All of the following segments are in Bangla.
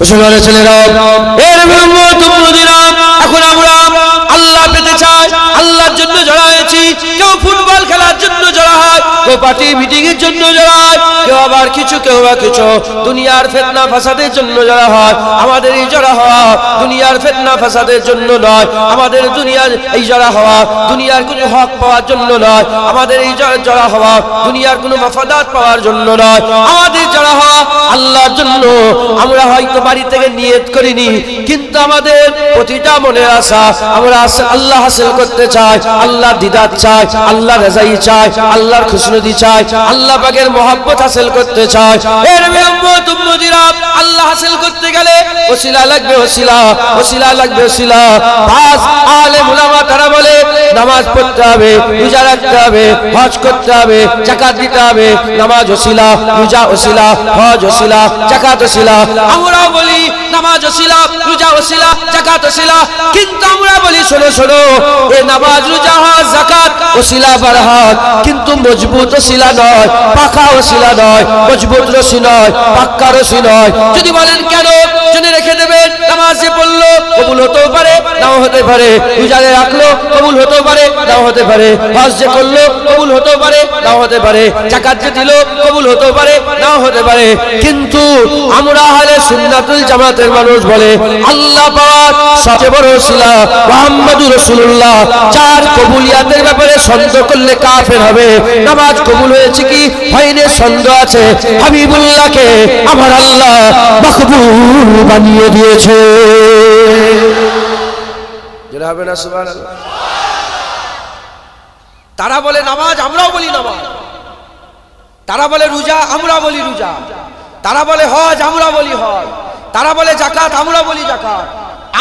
মুসলমানের ছেলেরা এর এখন আমরা আল্লাহ পেতে চাই, আল্লাহর জন্য জড়া হয়েছি। কেউ ফুটবল খেলার জন্য জড়া হয়, কেউ পার্টি মিটিং এর জন্য জড়া হয়, কেউ আবার কিছু দুনিয়ার ফিতনা ফাসাদের জন্য জড়া হয়। আমাদের এই জড়া হওয়া দুনিয়ার ফিতনা ফাসাদের জন্য নয়, আমাদের দুনিয়ার এই জড়া হওয়া দুনিয়ার কোনো হক পাওয়ার জন্য নয়, আমাদের এই জড়া হওয়া দুনিয়ার কোনো মাফাদাত পাওয়ার জন্য নয়, আমাদের জড়া হওয়া আল্লাহর জন্য। আমরা হয়তো বাড়ি থেকে নিয়ত করিনি, কিন্তু আমাদের প্রতিটা মনের আশা আমরা আল্লাহ হাসিল করতে চাই, আল্লাহ দিদার চাই, আল্লাহ রাজাই চাই, আল্লাহর খুশনুদি চাই, আল্লাহ পাকের মহব্বত হাসিল করতে চাই। এর উম্মত উম্মতিরা আল্লাহ হাসিল করতে গেলে ওসিলা লাগবে, ওসিলা ওসিলা লাগবে, ওসিলা। বাস আলেম উলামা তারা বলে নামাজ পড়তে হবে, রোজা রাখতে হবে, হজ করতে হবে, যাকাত দিতে হবে। নামাজ ওসিলা, রোজা ওসিলা, হজ ওসিলা, যাকাত ওসিলা। আমরাও বলি নামাজ ওসিলা, রোজা ওসিলা, যাকাত ওসিলা। কিন্তু আমরা বলি শোনো শোনো, এই নামাজ রোজা হজ যাকাত ওসিলা বারহাত, কিন্তু মজবুত ওসিলা নয়, পাকা ওসিলা নয়, মজবুত রশি নয়, পাক্কা রশি নয়। যদি বলেন কেন, জেনে রেখে দেবেন, নামাজ যে পড়লো কবুল হতেও পারে নাও হতে পারে, রোজা রাখলো কবুল হতেও পারে নাও হতে পারে, হজ যে করলো কবুল হতেও পারে নাও হতে পারে, যাকাত যে দিল কবুল হতেও পারে নাও হতে পারে। কিন্তু আমরা হলে সুন্নাতুল জামাতের মানুষ বলে আল্লাহ পাক সবচেয়ে বড় ওসিলা মুহাম্মদুর রাসূলুল্লাহ, যার কবুলিয়াতের ব্যাপারে সন্দেহ করলে কাফের হবে। নামাজ কবুল হয়েছে কি হয়নি সন্দেহ আছে, হাবিবুল্লাহকে আমার আল্লাহ মকবুল বানিয়ে দিয়েছে। যারা হবে না সুবহানাল্লাহ। তারা বলে নামাজ, আমরাও বলি নামাজ। তারা বলে রোজা, আমরা বলি রোজা। তারা বলে হজ, আমরা বলি হজ। তারা বলে যাকাত, আমরা বলি যাকাত।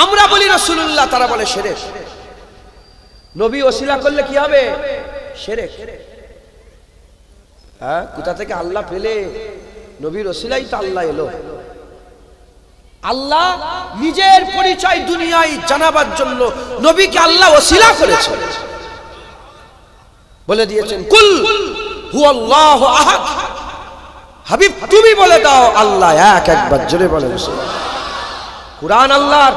আমরা বলি রাসূলুল্লাহ, তারা বলে শিরক। নবী ওসিলা করলে কি হবে? শিরক। হ্যাঁ, কোথা থেকে আল্লাহ পেলে? নবীর ওসিলাই তো আল্লাহ এলো। আল্লাহ নিজের পরিচয় দুনিয়ায় জানাবার জন্য নবীকে আল্লাহ ওসিলা করেছেন, বলে দিয়েছেন কুল হুয়াল্লাহু আহাদ। হাবিব তুমি বলে দাও আল্লাহ এক, একবার জোরে বলেন। কুরআন আল্লাহর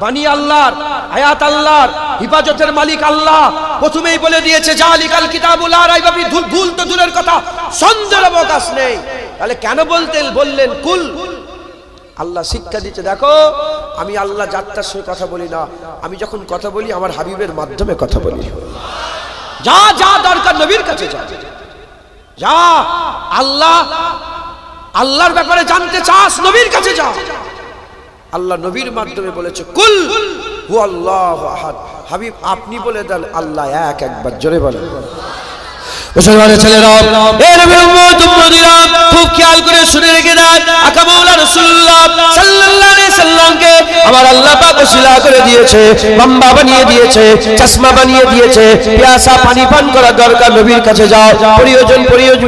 বাণী, আল্লাহর আয়াত, আল্লাহর হিফাজতের মালিক আল্লাহ। প্রথমেই বলে দিয়েছে জালিকাল কিতাবুল লা রাইবা ফি, ভুল তো দূরের কথা, সন্দেহের অবকাশ নেই। তাহলে কেন বললেন কুল? আল্লাহ শিক্ষা দিচ্ছে, দেখো আমি আল্লাহ যাত্রার সঙ্গে কথা বলি না, আমি যখন কথা বলি আমার হাবিবের মাধ্যমে কথা বলি। যা যা দরকার নবীর কাছে যা, যা আল্লাহর ব্যাপারে জানতে চাস নবীর কাছে যা। আল্লাহ নবীর মাধ্যমে বলেছে কুল হুয়াল্লাহু আহাদ। হাবিব আপনি বলে দেন আল্লাহ এক, একবার জোরে বলেন। মুসলমানের ছেলেরা এর উম্মত উম্মতিরা খুব খেয়াল করে শুনে রেখে দেন, আকা মাওলা রাসূলুল্লাহ সাল্লাল্লাহু আলাইহি সাল্লামকে আমার আল্লাহ পাক ওসিলা করে দিয়েছে, লম্বা বানিয়ে দিয়েছে, চশমা বানিয়ে দিয়েছে। পিয়াসা পানি পান করার দরকার নবীর কাছে যাও, প্রয়োজন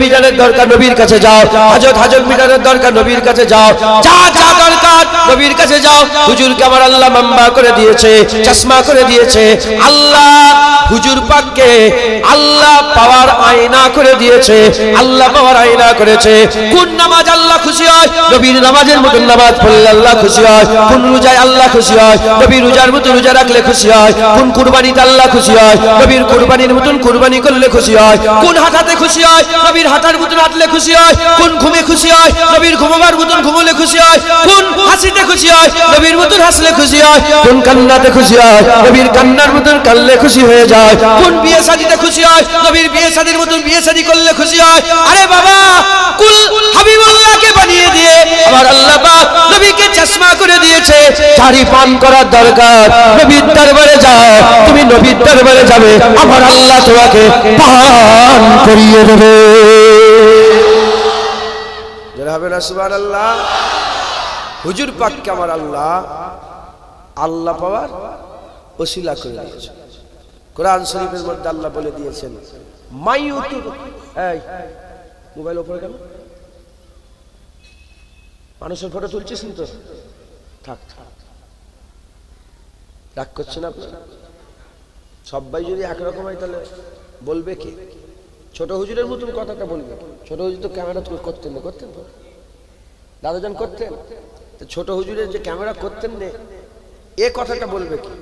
মিটানের দরকার নবীর কাছে যাও, হাজত মিটানের দরকার নবীর কাছে যাও, যা যা দরকার নবীর কাছে যাও। হুজুরকে আমার আল্লাহ লম্বা করে দিয়েছে, চশমা করে দিয়েছে। আল্লাহ হুজুর পাককে আল্লাহ পাওয়ার আয়না করে দিয়েছে, আল্লাহ পাওয়ার আয়না করেছে। কোন নামাজ আল্লাহ খুশি হয়? নবীর নামাজের মতন নামাজ পড়লে আল্লাহ খুশি হয়। কোন রোজায় আল্লাহ খুশি হয়? নবীর রোজার মতো রোজা রাখলে খুশি হয়। কোন কুরবানিতে আল্লাহ খুশি হয়? নবীর কুরবানির মতন কুরবানি করলে খুশি হয়। কোন হাঁটাতে খুশি হয়? নবীর হাঁটার মতন হাঁটলে খুশি হয়। কোন ঘুমে খুশি হয়? নবীর ঘুমাবার মতন ঘুমলে খুশি হয়। কোন হাসিতে খুশি হয়? নবীর মতন হাসলে খুশি হয়। কোন কান্নাতে খুশি হয়? নবীর কান্নার মতন কাঁদলে খুশি হয়ে যায়। কোন বিয়ে শাদীতে খুশি হয়? নবীর বিয়ে শাদীর মতন বিয়ে শাদী করলে খুশি হয়। আরে বাবা, কুল হাবিবুল্লাহকে বানিয়ে দিয়ে আমার আল্লাহ পাক নবীকে চশমা করে দিয়েছে। চারি পান করার দরকার নবীর দরবারে যাও, তুমি নবীর দরবারে যাবে, আমার আল্লাহ তোমাকে পান করিয়ে দেবে। যারা হবে না সুবহানাল্লাহ। হুজুর পাককে আমার আল্লাহ পাওয়ার ওসিলা করে দিয়েছে। কোরআন শরীফের মধ্যে আল্লাহ বলে দিয়েছেন মাইউতু, এই মোবাইল উপরে কেন? মানুষের ফটো তুলছিস তো, থাক রাগ করছেন আপনারা। সবাই যদি একরকম হয় তাহলে বলবে কে? ছোট হুজুরের মতন কথাটা বলবে। ছোট হুজুর তো ক্যামেরা করতেন না, দাদাজান করতেন। ছোট হুজুরের যে ক্যামেরা করতেন না, এ কথাটা বলবে কি?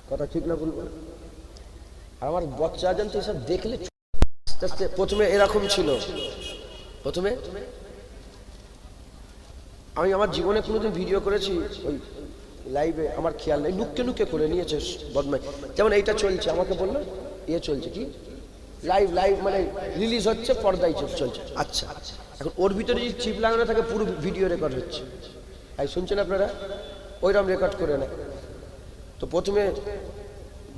কথা ঠিক না বলবো? আর আমার বাচ্চা আজান তো এসব দেখলে আস্তে আস্তে প্রথমে এরকম ছিল। প্রথমে আমি আমার জীবনে কোনোদিন ভিডিও করেছি ওই লাইভে আমার খেয়াল নেই, নুকে নুকে করে নিয়েছে বদমাই। যেমন এইটা চলছে, আমাকে বললো এ চলছে কি লাইভ লাইভ মানে রিলিজ হচ্ছে, পর্দায় চলছে। আচ্ছা, এখন ওর ভিতরে যদি চিপ লাগানো থাকে পুরো ভিডিও রেকর্ড হচ্ছে, তাই শুনছেন আপনারা? ওইরকম রেকর্ড করে না। তো প্রথমে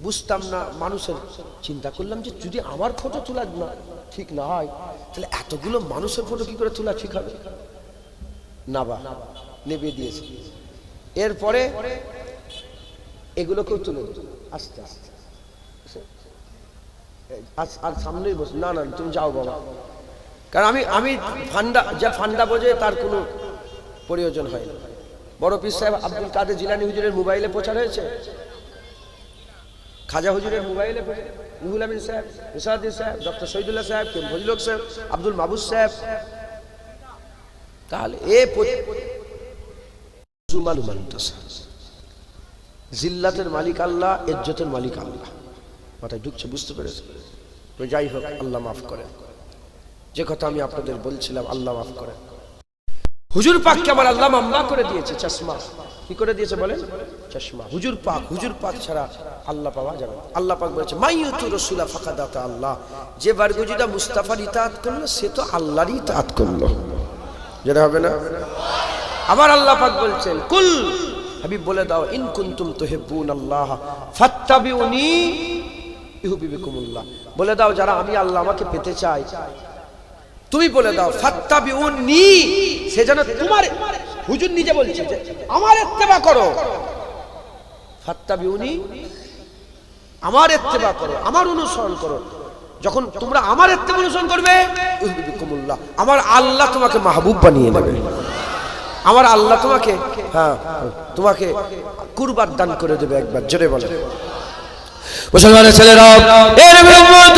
বুঝতাম না মানুষের, চিন্তা করলাম যে যদি আমার ফটো তোলা না ঠিক না হয় তাহলে এতগুলো মানুষের ফটো কি করে তোলা ঠিক হবে না, বা নেবে দিয়েছে। এরপরে এগুলোকেও তুলে আস্তে আস্তে আর সামনেই বস, না না তুমি যাও বাবা, কারণ আমি ফান্ডা যা ফান্ডা বোঝে তার কোনো প্রয়োজন হয় না। বড় পীর সাহেব আব্দুল কাদের জিলানী হুজুরের মোবাইলে প্রচার হয়েছে, খাজা হুজুরের মোবাইলে, রুহুল আমিন সাহেব, ইসাউদ্দিন সাহেব, ডক্টর শহীদুল্লাহ সাহেব, কে ফজলুল সাহেব, আব্দুল মাহবুব সাহেব। তাহলে এ জিল্লাতের মালিক আল্লাহ, ইজ্জতের মালিক আল্লাহ। মাথায় ঢুকছে, বুঝতে পেরেছে? তো যাই হোক, আল্লাহ মাফ করেন। যে কথা আমি আপনাদের বলছিলাম, আল্লাহ মাফ করেন। হুজুর পাককে আমার আল্লাহ মামলা করে দিয়েছে চশমা। কি করে দিয়েছে বলেন? চশমা। হুজুর পাক ছাড়া আল্লাহ পাওয়া যাবে না। আল্লাহ পাক বলেছে মাইয়ুতু রাসূলা ফাকাদ আতা আল্লাহ, যে বারগুজিদা মুস্তাফার ইতাআত করলো সে তো আল্লাহরই ইতাআত করলো। যেটা হবে না? আবার আল্লাহ পাক বলছেন কুল, হাবিব বলে দাও, ইন কুনতুম তুহিব্বুনাল্লাহ ফাত্তাবিউনি ইউহিব্বুকুমুল্লাহ। বলে দাও যারা আমি আল্লাহ আমাকে পেতে চাই, তুমি বলে দাও ফাত্তাবিউনি, সে যেন তোমার, হুজুর নিজে বলছে যে আমার ইত্তেবা করো, ফাত্তাবিউনি, আমার ইত্তেবা করো, আমার অনুসরণ করো। যখন তোমরা আমার ইত্তেবা অনুসরণ করবে, ইউহিব্বুকুমুল্লাহ, আমার আল্লাহ তোমাকে মাহবুব বানিয়ে নেবে। আমার আল্লাহ তোমাকে তোমাকে কুরবান দান করে দেবে। একবার জোরে বলে মুসলমানের ছেলেরা, এর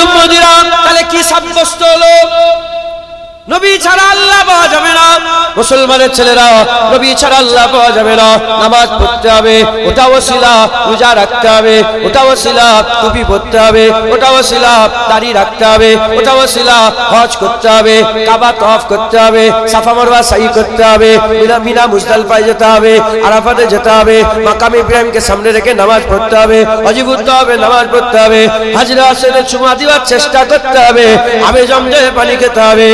উম্মতিরা, তাহলে কি সাব্যস্ত হলো? নবী ছাড়া আল্লাহ পাওয়া যাবে না। মুসলমানের ছেলেরা, নবী ছাড়া আল্লাহ পাওয়া যাবে না। নামাজ পড়তে হবে, ওটা ওসিলা। রোজা রাখতে হবে, ওটা ওসিলা। টুপি পরতে হবে, ওটা ওসিলা। দাড়ি রাখতে হবে, ওটা ওসিলা। হজ করতে হবে, কাবা তওয়াফ করতে হবে, সাফা মারওয়া সাই করতে হবে, মিনা মুজদালিফায় যেতে হবে, আরাফাতে যেতে হবে, মাকাম ইব্রাহিমকে সামনে রেখে নামাজ পড়তে হবে, হজ করতে হবে, নামাজ পড়তে হবে, হাজরা আসরে চুমা দেওয়ার চেষ্টা করতে হবে, আবে জমজমে পানি খেতে হবে।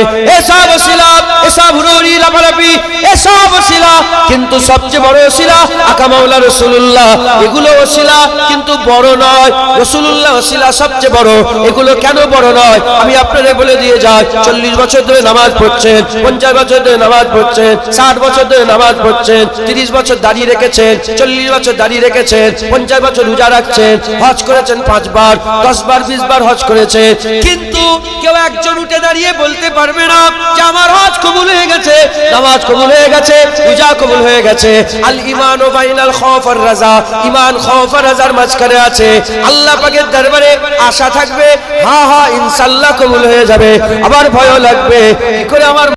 এসব ওসিলা, এসব হুরুরি লাফালাফি, এসব ওসিলা, কিন্তু সবচেয়ে বড় ওসিলা আকা মাওলা রাসূলুল্লাহ। এগুলো ওসিলা কিন্তু বড় নয়, রাসূলুল্লাহ ওসিলা সবচেয়ে বড়। এগুলো কেন বড় নয় আমি আপনাদের বলে দিয়ে যাই। 40 বছর ধরে নামাজ পড়ছেন, 50 বছর ধরে নামাজ পড়ছেন, 60 বছর ধরে নামাজ পড়ছেন, 30 বছর দাঁড়িয়ে রেখেছেন, 40 বছর দাঁড়িয়ে রেখেছেন, 50 বছর রোজা রাখছেন, হজ করেছেন 5 বার, 10 বার, 20 বার হজ করেছেন, কিন্তু কেউ একজন উঠে দাঁড়িয়ে বলতে পারবে না যে আমার হজ কবুল হয়ে গেছে, নামাজ কবুল হয়ে গেছে, রোজা কবুল হয়ে গেছে। আল ঈমান ও বাইনাল খাউফ আর রাজা, ঈমান খাউফ আর রাজার মাঝখানে আছে। আল্লাহ পাকের দরবারে আশা থাকবে, হ্যাঁ ইনশাআল্লাহ কবুল হয়ে যাবে। আবার ভয় লাগবে, কি করে আমার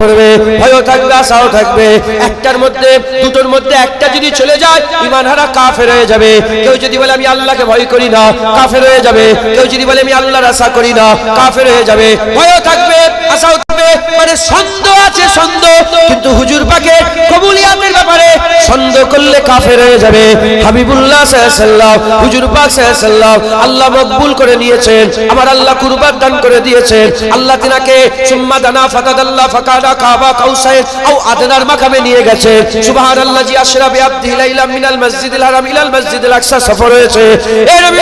করবে, ভয় থাকবে, আশাও থাকবে। একটার মধ্যে, দুটোর মধ্যে একটা যদি চলে যায়, ঈমান হারা কাফের হয়ে যাবে। কেউ যদি বলে আমি আল্লাহকে ভয় করি না, কাফের হয়ে যাবে। কেউ যদি বলে আমি আল্লাহর আশা করি না, কাফের হয়ে যাবে। ভয়ও থাকবে, আশাও থাকবে, মানে সন্দেহ আছে, সন্দেহ। কিন্তু হুজুর পাকের কবুলিয়াতের ব্যাপারে সন্দেহ করলে কাফের হয়ে যাবে। হাবিবুল্লাহ সাল্লাল্লাহু আলাইহি ওয়াসাল্লাম, হুজুর পাক সাল্লাল্লাহু আলাইহি ওয়াসাল্লাম আল্লাহ মকবুল করে নিয়েছেন, আমার আল্লাহ কুরবান দান করে দিয়েছেন। আল্লাহ তিনাকে সুম্মা দানা ফাতাদাল্লাহ ফাকাদা কাবা কাউসাইন আও আদনার মাকামে নিয়ে গেছে। সুবহানাল্লাহি আশরা বিআবদি লাইলাম মিনাল মসজিদিল হারাম ইলাল মসজিদিল আকসা সফর হয়েছে। এ নবী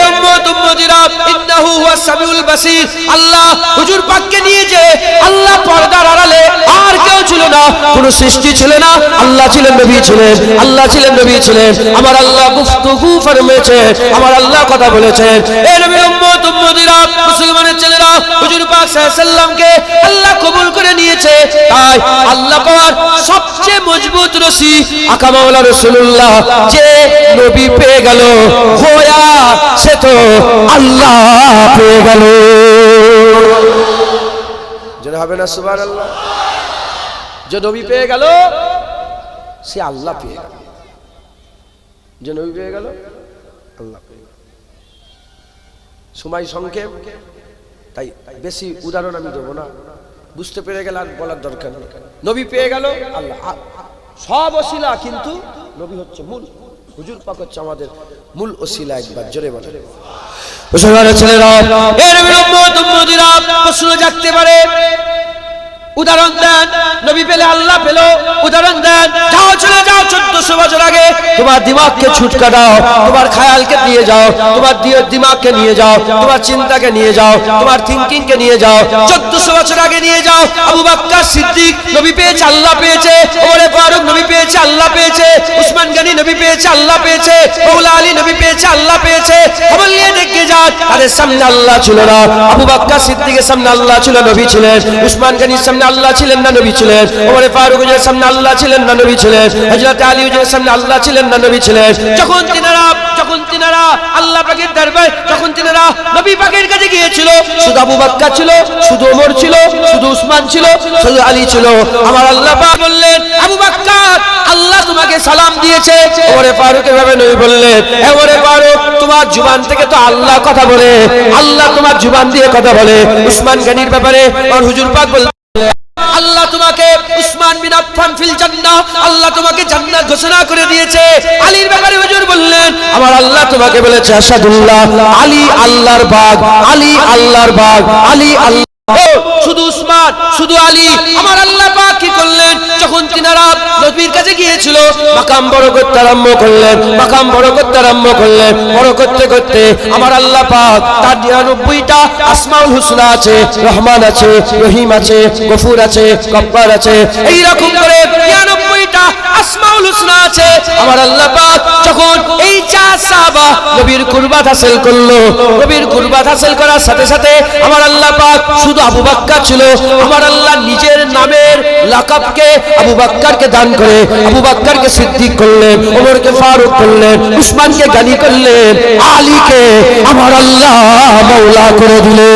উম্মতিরা, ইন্নাহু হুয়াস সামিউল বাসীর। আল্লাহ হুজুর পাককে নিয়ে যে আল্লাহ পর্দার আড়ালে আর কেউ ছিল না, কোন সৃষ্টি ছিল না। আল্লাহ ছিলেন, নবী ছিলেন, আল্লাহ ছিলেন, নবী ছিলেন। আমার আল্লাহ গুফতুগু ফরমেছে, আমার আল্লাহ কথা বলেছেন। এ নবী উম্মতিরা, মুসলমানের ছেলেরা, হুজুর পাক সাল্লাল্লাহু আলাইহি ওয়াসাল্লামকে আল্লাহ কবুল করে নিয়েছে। তাই আল্লাহ পাওয়ার সবচেয়ে মজবুত রশি আকা মাওলা রাসূলুল্লাহ। যে নবী পেয়ে গেল হোয়া, সে তো আল্লাহ পেয়ে গেল। যেটা হবে না সুবহানাল্লাহ। যে নবী পেয়ে গেল সে আল্লাহ পেয়ে গেল। যে নবী পেয়ে গেল, আল্লাহ পেয়ে গেল। সময় সংক্ষেপ, তাই বেশি উদাহরণ আমি দেবো না, বুঝতে পেরে গেলে আর বলার দরকার নেই। নবী পেয়ে গেল, আল্লাহ সব ওসিলা, কিন্তু নবী হচ্ছে মূল। হুজুর পাক হচ্ছে আমাদের মূল ওসিলা। একবার জোরে বলে মুসলমানের ছেলেরা, এর উম্মতিরা প্রশ্ন জাগতে পারে। উদাহরণ দেন, নবী পেলে আল্লাহ পেল, উদাহরণ দেন। যাও চলে যাও 1400 বছর আগে, তোমার দিমাগকে ছুটকা দাও, তোমার খেয়ালকে নিয়ে যাও, তোমার দিমাগকে নিয়ে যাও, তোমার চিন্তাকে নিয়ে যাও, তোমার থিঙ্কিংকে নিয়ে যাও, 1400 বছর আগে নিয়ে যাও। আবু বকর সিদ্দিক নবী পেয়েছে, আল্লাহ পেয়েছে। ওমর ফারুক নবী পেয়েছে, আল্লাহ পেয়েছে। উসমান গনি নবী পেয়েছে, আল্লাহ পেয়েছে। মওলা আলী নবী পেয়েছে, আল্লাহ পেয়েছে। খবর নিয়ে দেখে যান, তাদের সামনে আল্লাহ ছিল না। আবু বকর সিদ্দিকের সামনে আল্লাহ ছিল, নবী ছিলেন। উসমান গনির সামনে আল্লাহ ছিলেন না, নবী ছিলেন। ওমর ফারুকের সামনে আল্লাহ ছিলেন না, নবী ছিলেন। হযরত আলীর সামনে আল্লাহ ছিলেন না, নবী ছিলেন। যখন তিনারা আল্লাহ পাকের দরবারে, যখন তিনারা নবী পাকের কাছে গিয়েছিল, শুধু আবু বকর ছিল, শুধু ওমর ছিল, শুধু উসমান ছিল, শুধু আলী ছিল। আমার আল্লাহ পাক বললেন, আবু বকর, আল্লাহ তোমাকে সালাম দিয়েছে। ওমর ফারুক এভাবে নবী বললেন, ওমর ফারুক, তোমার জুবান থেকে তো আল্লাহ কথা বলে, আল্লাহ তোমার জুবান দিয়ে কথা বলে। উসমান গনির ব্যাপারে আর হুজুর পাক বললেন, আল্লাহ তোমাকে উসমান বিন আফফান ফিল জান্নাহ, আল্লাহ তোমাকে জান্নাত ঘোষণা করে দিয়েছে। আলীর ব্যাপারে হুজুর বললেন, আমার আল্লাহ তোমাকে বলেছে আশহাদুল্লাহ, আলী আল্লাহর বাগ, আলী আল্লাহর বাগ, আলী আল্লাহ। শুধু উসমান, শুধু আলী। আমার আল্লাহ পাক কি করলেন, যখন তিনারা নবীর কাছে গিয়েছিল, মাকাম বড় করতে আরম্ভ করলেন, মাকাম বড় করতে আরম্ভ করলেন। বড় করতে করতে আমার আল্লাহ পাক তার 99টা আসমাউল হুসনা আছে, রহমান আছে, রহিম আছে, গফুর আছে, গফফার আছে, এই রকম করে 99টা আসমাউল হুসনা আছে। আমার আল্লাহ পাক যখন এই চার সাহাবা নবীর কুরবাত হাসিল করলো, নবীর কুরবাত হাসিল করার সাথে সাথে আমার আল্লাহ পাক শুধু আবু বকর ছিল, আমার আল্লাহ নিজের নামের লাকাবকে আবু বকরকে দান করে আবু বকরকে সিদ্দিক করলেন, ওমরকে ফারুক করলেন, উসমানকে গনি করলেন, আলীকে আমার আল্লাহ মাওলা করে দিলেন।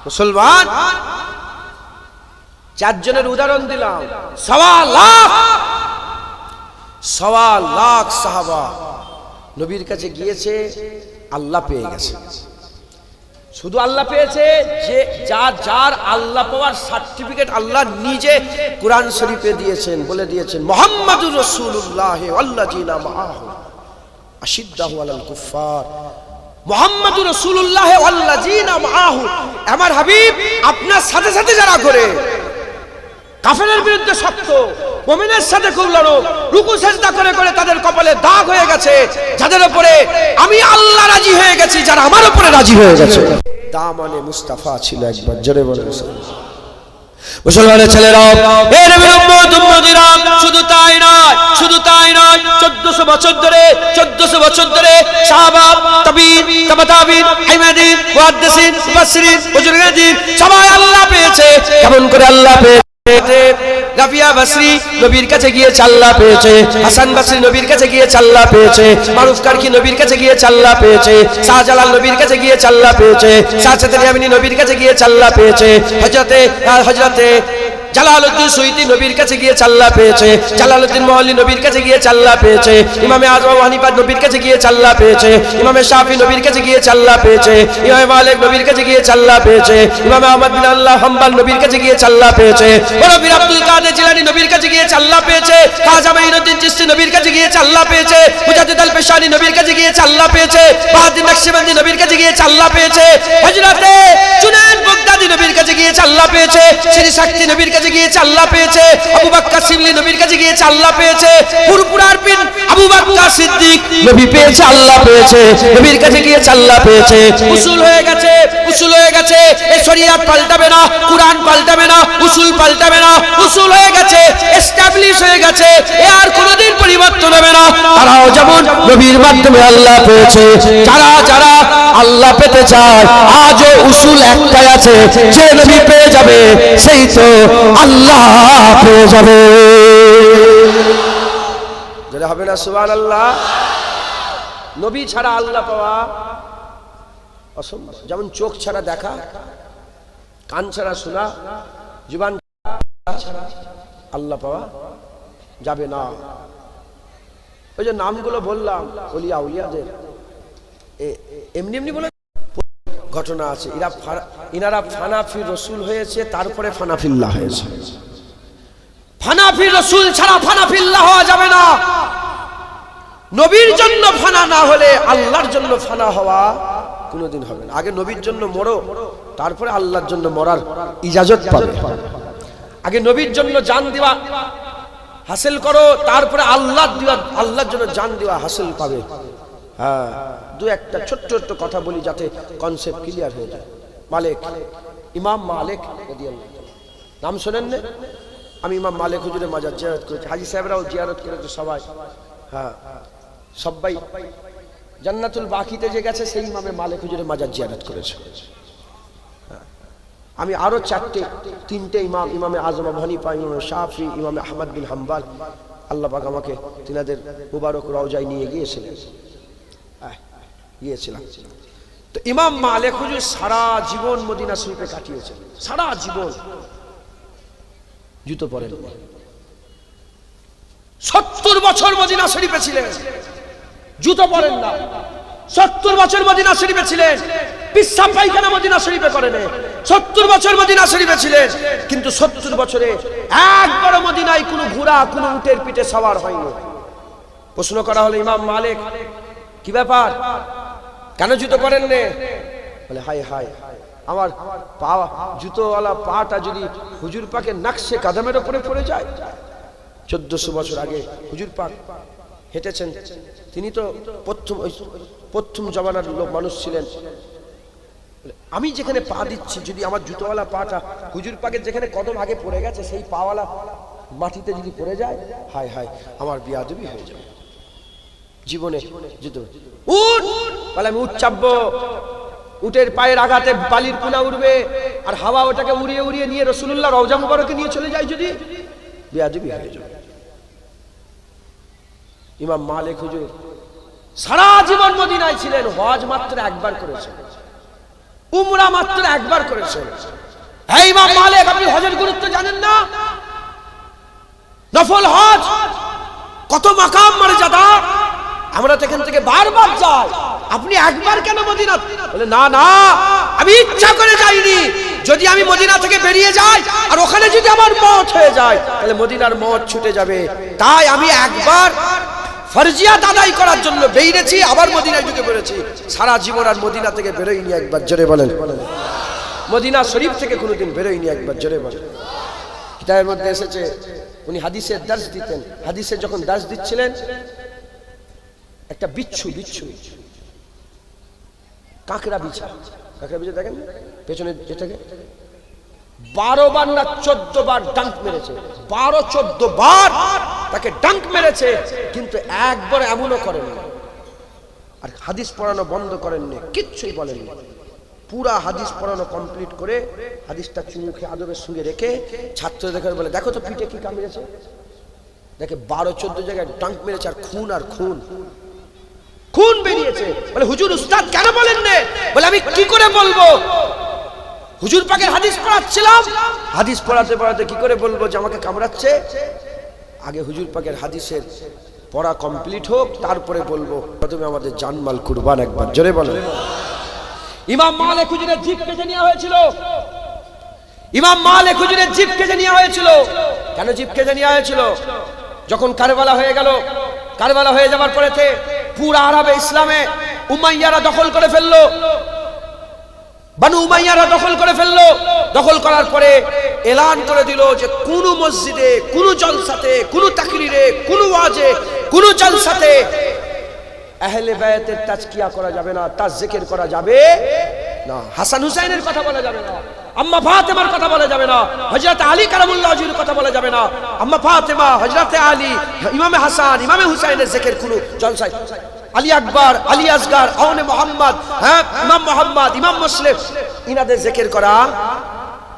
মুসলমান, চারজনের উদাহরণ দিলাম। 1.25 লাখ সাহাবা নবীর কাছে গিয়েছে, আল্লাহ পেয়ে গেছে। শুধু আল্লাহ পেয়েছে, যে যার আল্লাহ পাওয়ার সার্টিফিকেট আল্লাহ নিজে কুরআন শরীফে দিয়েছেন, বলে দিয়েছেন, মুহাম্মাদুর রাসূলুল্লাহ ওয়াল্লাযিনা মাআহু আশিদ্দাহু আলাল কুফার, মুহাম্মাদুর রাসূলুল্লাহ ওয়াল্লাযিনা মাআহু। আমার হাবিব আপনার সাথে সাথে যারা করে, কাফেরের বিরুদ্ধে শক্ত, মুমিনের সাথে খুব লড়ো, রুকু সিজদা করে করে তাদের কপালে দাগ হয়ে গেছে, যাদের উপরে আমি আল্লাহ রাজি হয়ে গেছি, যারা আমার উপরে রাজি হয়ে গেছে। দামানে মুস্তাফা ছিল। একবার জোরে বলেন মুসলমানের ছেলেরা, এর নবীর উম্মতিরা, শুধু তাই নয়, শুধু তাই নয়, 1400 বছর ধরে সাহাবা, তাবিঈন, তাবাতাবিঈন, ইমামদিন, মুহাদ্দিসিন, মুফাসসিরিন, বুজুর্গাদিন সবাই আল্লাহ পেয়েছে। কেমন করে আল্লাহ পেয়েছে? রাবিয়া বসরি নবীর কাছে গিয়ে আল্লাহ পেয়েছে, হাসান বসরি নবীর কাছে গিয়ে আল্লাহ পেয়েছে, মারুফ কারকি নবীর কাছে গিয়ে আল্লাহ পেয়েছে, শাহজালাল নবীর কাছে গিয়ে আল্লাহ পেয়েছে, শাহজাদ ইয়ামিনী নবীর কাছে গিয়ে আল্লাহ পেয়েছে, হযরতে জালালউদ্দিন সুয়ুতী নবীর কাছে গিয়ে আল্লাহ পেয়েছে, জালালউদ্দিন মুআল্লি নবীর কাছে গিয়ে আল্লাহ পেয়েছে, ইমামে আযম আবু হানিফা নবীর কাছে গিয়ে আল্লাহ পেয়েছে, ইমামে শাফি নবীর কাছে গিয়ে আল্লাহ পেয়েছে, ইমামে মালিক নবীর কাছে গিয়ে আল্লাহ পেয়েছে, ইমামে আহমদ বিন আল্লাহ হাম্বল নবীর কাছে গিয়ে আল্লাহ পেয়েছে, নবীর আব্দুল কাদের জিলানী নবীর কাছে গিয়ে আল্লাহ পেয়েছে, খাজা মাইনুদ্দিন চিশতি নবীর কাছে গিয়ে আল্লাহ পেয়েছে, মুজাদ্দিদ আল পেশানি নবীর কাছে গিয়ে আল্লাহ পেয়েছে, বাহাউদ্দিন নকশবন্দি নবীর কাছে গিয়ে আল্লাহ পেয়েছে, হযরতে জুনায়েদ বাগদাদি নবীর কাছে গিয়ে আল্লাহ পেয়েছে, শ্রী শক্তি নবীর কাছে গিয়ে আল্লাহ পেয়েছে, আবু বকর সিদ্দিক নবীর কাছে গিয়ে আল্লাহ পেয়েছে, পুরপুরার বিন আবু বকর সিদ্দিক নবী পেয়েছে, আল্লাহ পেয়েছে, নবীর কাছে গিয়ে আল্লাহ পেয়েছে। উসুল হয়ে গেছে, উসুল হয়ে গেছে, এই শরীয়ত পাল্টাবে না, কুরআন পাল্টাবে না, উসুল পাল্টাবে না, উসুল হয়ে গেছে, এস্টাবলিশ হয়ে গেছে, এ আর কোনোদিন পরিবর্তন হবে না। তারাও যেমন নবীর মাধ্যমে আল্লাহ পেয়েছে, যারা আল্লাহ পেতে চায়, আজও উসুল একটাই আছে, যে নবী পেয়ে যাবে সেই তো আল্লাহ পেয়ে যাবে। যারা হবে না সুবহানাল্লাহ। নবী ছাড়া আল্লাহ পাওয়া অসম্ভব। যেমন চোখ ছাড়া দেখা, কান ছাড়া শোনা, জীবন ছাড়া আল্লাহ পাওয়া যাবে না। ওই যে নামগুলো বললাম ওলিয়া উলিয়াদের, এমনি এমনি বলে ঘটনা আছে। ইনারা ফানাফি রসুল হয়েছে, তারপরে ফানাফিল্লাহ হয়েছে। ফানাফি রসুল ছাড়া ফানাফিল্লাহ হওয়া যাবে না। নবীর জন্য ফানা না হলে আল্লাহর জন্য ফানা হওয়া কোনোদিন হবে না। আগে নবীর জন্য মরো, তারপরে আল্লাহর জন্য মরার ইজাজত পাবে। আগে নবীর জন্য জান দেওয়া হাসিল করো, তারপরে আল্লাহর জন্য জান দেওয়া হাসিল পাবে। হ্যাঁ, দু একটা ছোট্ট ছোট্ট কথা বলি যাতে কনসেপ্ট ক্লিয়ার হয়ে যায়। মালিক, ইমাম মালিক নাম শোনেন না? আমি ইমাম মালিক হুজুরের মাজার জিয়ারত করেছি, হাজী সাহেবরাও জিয়ারত করেছে সবাই। হ্যাঁ, সবাই জান্নাতুল বাকিতে যে গেছে সেই ইমামে মালিক হুজুরের মাজার জিয়ারত করেছে। আমি আরো তিনটে ইমাম, ইমামে আজম আবু হানিফা, ইমামে শাফি, ইমামে আহমদ বিন হাম্বল, আল্লাহ পাক আমাকে তিনাদের মুবারক রওজায় নিয়ে গিয়েছিলাম। তো ইমাম মালিক হুজুর সারা জীবন মদিনা শরীফে কাটিয়েছেন, সারা জীবন জুতো পরেন। 70 বছর মদিনা শরীফে ছিলেন, জুতো পরেন না। 70 বছর মদিনা শরীফে ছিলেন, পিচ্ছাপ পায়খানা মদিনা শরীফে করেন। 70 বছর মদিনা শরীফে ছিলেন, কিন্তু 70 বছরে একবার মদিনায় কোনো ঘোড়া, কোনো উটের পিঠে সওয়ার হয়নি। প্রশ্ন করা হলো, ইমাম মালিক কি ব্যাপার, কেন জুতো পরেন না? বলে, হায় হায়, আমার পা, জুতোওয়ালা পাটা যদি হুজুর পাকের নাকশে কাদামের উপরে পড়ে যায়। 1400 বছর আগে হুজুর পাক হেঁটেছেন, তিনি তো প্রথম জমানার লোক মানুষ ছিলেন। আমি যেখানে পা দিচ্ছি, যদি আমার জুতোওয়ালা পাটা হুজুর পাকের যেখানে কদম আগে পড়ে গেছে সেই পাওয়ালা মাটিতে যদি পড়ে যায়, হায় হায়, আমার বিয়াদবি হয়ে যাবে। জীবনে জুতো উঠ বলে, আমি উঠ চাপবো, উটের পায়ের আঘাতে বালির কোনা উঠবে, আর হাওয়া ওটাকে উড়িয়ে উড়িয়ে নিয়ে রাসূলুল্লাহ রওজা মুবারকে নিয়ে চলে যায়, যদি বিয়াদবি হয়ে যাবে। ইমাম মালিক হুজুর সারা জীবন মদিনায় ছিলেন, হজ মাত্র একবার করেছেন, উমরা মাত্র একবার করেছেন। এই ইমাম মালিক, আপনি হজের গুরুত্ব জানেন না? নফল হজ কত মাকাম মর্যাদা, আমরা তো এখান থেকে বারবার যাই, আপনি একবার কেন মদিনা? বলে, না না, আমি ইচ্ছা করে যাইনি। যদি আমি মদিনা থেকে বেরিয়ে যাই আর ওখানে যদি আমার মওত হয়ে যায়, তাহলে মদিনার মওত ছুটে যাবে। তাই আমি একবার ফরজিয়াত আদায় করার জন্য বেরিয়েছি, আবার মদিনায় ঢুকে পড়েছি। সারা জীবন আর মদিনা থেকে বেরোইনি। একবার জোরে বলেন, মদিনা শরীফ থেকে কোনোদিন বেরোইনি। একবার জোরে বলেন। কিতাবের মধ্যে এসেছে, উনি হাদিসের দার্স দিতেন। হাদিসে যখন দার্স দিচ্ছিলেন, একটা বিচ্ছু কাঁকড়া বিছা দেখেন পেছনে, যেটাকে 12 বার না 14 বার ডাঙ্ক মেরেছে। 12-14 বার তাকে ডাঙ্ক মেরেছে, কিন্তু একবার এমনও করেননি। আর হাদিস পড়ানো বন্ধ করেননি, কিচ্ছুই বলেননি। পুরা হাদিস পড়ানো কমপ্লিট করে হাদিসটা চুমুখে আদবের সঙ্গে রেখে ছাত্র দেখে বলে, দেখো তো পিঠে কি কামড়েছে। দেখে 12-14 জায়গায় ডাঙ্ক মেরেছে, আর খুন বেরিয়েছে। বলে, হুজুর উস্তাদ কেন বলেন না? বলে, আমি কি করে বলবো? হুজুর পাকের হাদিস পড়াচ্ছিলাম, হাদিস পড়াতে পড়াতে কি করে বলবো যে আমাকে কামড়াচ্ছে? আগে হুজুর পাকের হাদিসের পড়া কমপ্লিট হোক, তারপরে বলবো। প্রথমে আমাদের জানমাল কুরবান। একবার জোরে বলেন। ইমাম মালিক হুজুরের জিভ কেটে নেওয়া হয়েছিল। ইমাম মালিক হুজুরের জিভ কেটে নেওয়া হয়েছিল। কেন জিভ কেটে নেওয়া হয়েছিল? যখন কারবালা হয়ে গেল, কারবালা হয়ে যাওয়ার পরেতে পুরা আরবে ইসলামে উমাইয়ারা দখল করে ফেললো, বানু উমাইয়ারা দখল করে ফেললো। দখল করার পরে এলান করে দিল যে কোন মসজিদে, কোন জলসাতে, কোন তাকরিরে, কোন ওয়াজে, কোন জলসাতে আহলে বায়াতের তাজকিয়া করা যাবে না, তাজিকির করা যাবে না, হাসান হুসাইনের কথা বলা যাবে না, আম্মা ফাতেমার কথা বলা যাবে না, হযরত আলী কারামুল্লাহ ওয়াজহির কথা বলা যাবে না। আম্মা ফাতেমা, হযরত আলী, ইমামে হাসান, ইমামে হুসাইনের জিকির কোন জলসায়, আলী আকবর, আলী আসগর, আওনে মোহাম্মদ, হ্যাঁ ইমাম মোহাম্মদ, ইমাম মুসলিম, ইনাদের জিকির করা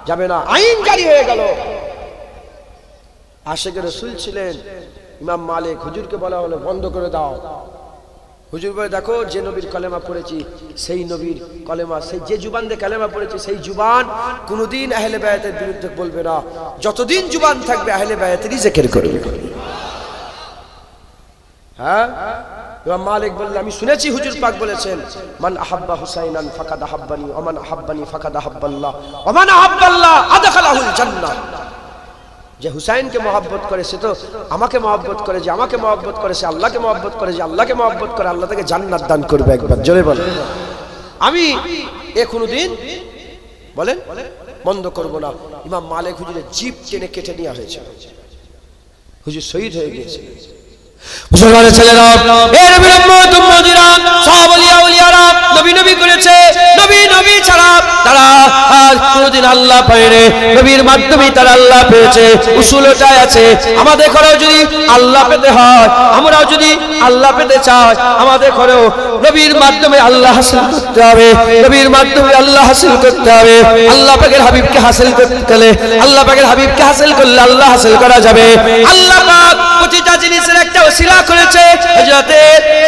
যাবে না। আইন জারি হয়ে গেল। আশিক রাসূল ছিলেন ইমাম মালিক, হুজুরকে বলা হলো বন্ধ করে দাও। হুজুর বলে দেখো যে নবীর কলেমা পড়েছি সেই নবীর কলেমা, সেই যে জুবান দিয়ে কলেমা পড়েছি সেই জুবান কোনোদিন আহলে বায়াতের বিরুদ্ধে বলবে না, যতদিন জুবান থাকবে আহলে বায়াতেরই জিকির করবে। হ্যাঁ, ইমাম মালিক বললেন আমি শুনেছি হুজুর পাক বলেছেন মান আহাব্বা হুসাইনান ফাকাদ আহাব্বানি ওয়া মান আহাব্বানি ফাকাদ আহাব্বাল্লাহ ওয়া মান আহাব্বাল্লাহ আদখালাহুল জান্নাহ। যে হুসাইনকে মহব্বত করে সে তো আমাকে মহব্বত করে, যে আমাকে মহব্বত করে সে আল্লাহকে মহব্বত করে, যে আল্লাহকে মহব্বত করে আল্লাহ তাকে জান্নাত দান করবে। একবার জোরে বলেন। আমি কোনোদিন বলেন বন্ধ করব না। ইমাম মালিক হুজুরের জিভ টেনে কেটে নেওয়া হয়েছে, হুজুর শহীদ হয়ে গিয়েছে। মুসলমানের ছেলেরা, এর বিলম্বত উম্মতিরা, সব ওলিয়া ওলিয়ারা নবী নবী করেছে, নবী নবী ছাড়া তারা আর কোনদিন আল্লাহ পায়নি। নবীর মাধ্যমে তারা আল্লাহ পেয়েছে। উসুলটাই আছে, আমাদের ঘরেও যদি আল্লাহ পেতে হয়, আমরাও যদি আল্লাহ পেতে চাই, আমাদের ঘরেও নবীর মাধ্যমে আল্লাহ হাসিল করতে হবে, নবীর মাধ্যমে আল্লাহ হাসিল করতে হবে। আল্লাহ পাকের হাবিবকে হাসিল করতে গেলে, আল্লাহ পাকের হাবিবকে হাসিল করলে আল্লাহ হাসিল করা যাবে। আল্লাহ পাক প্রতিটা জিনিসের একটা ওসিলা করেছে। হযরতে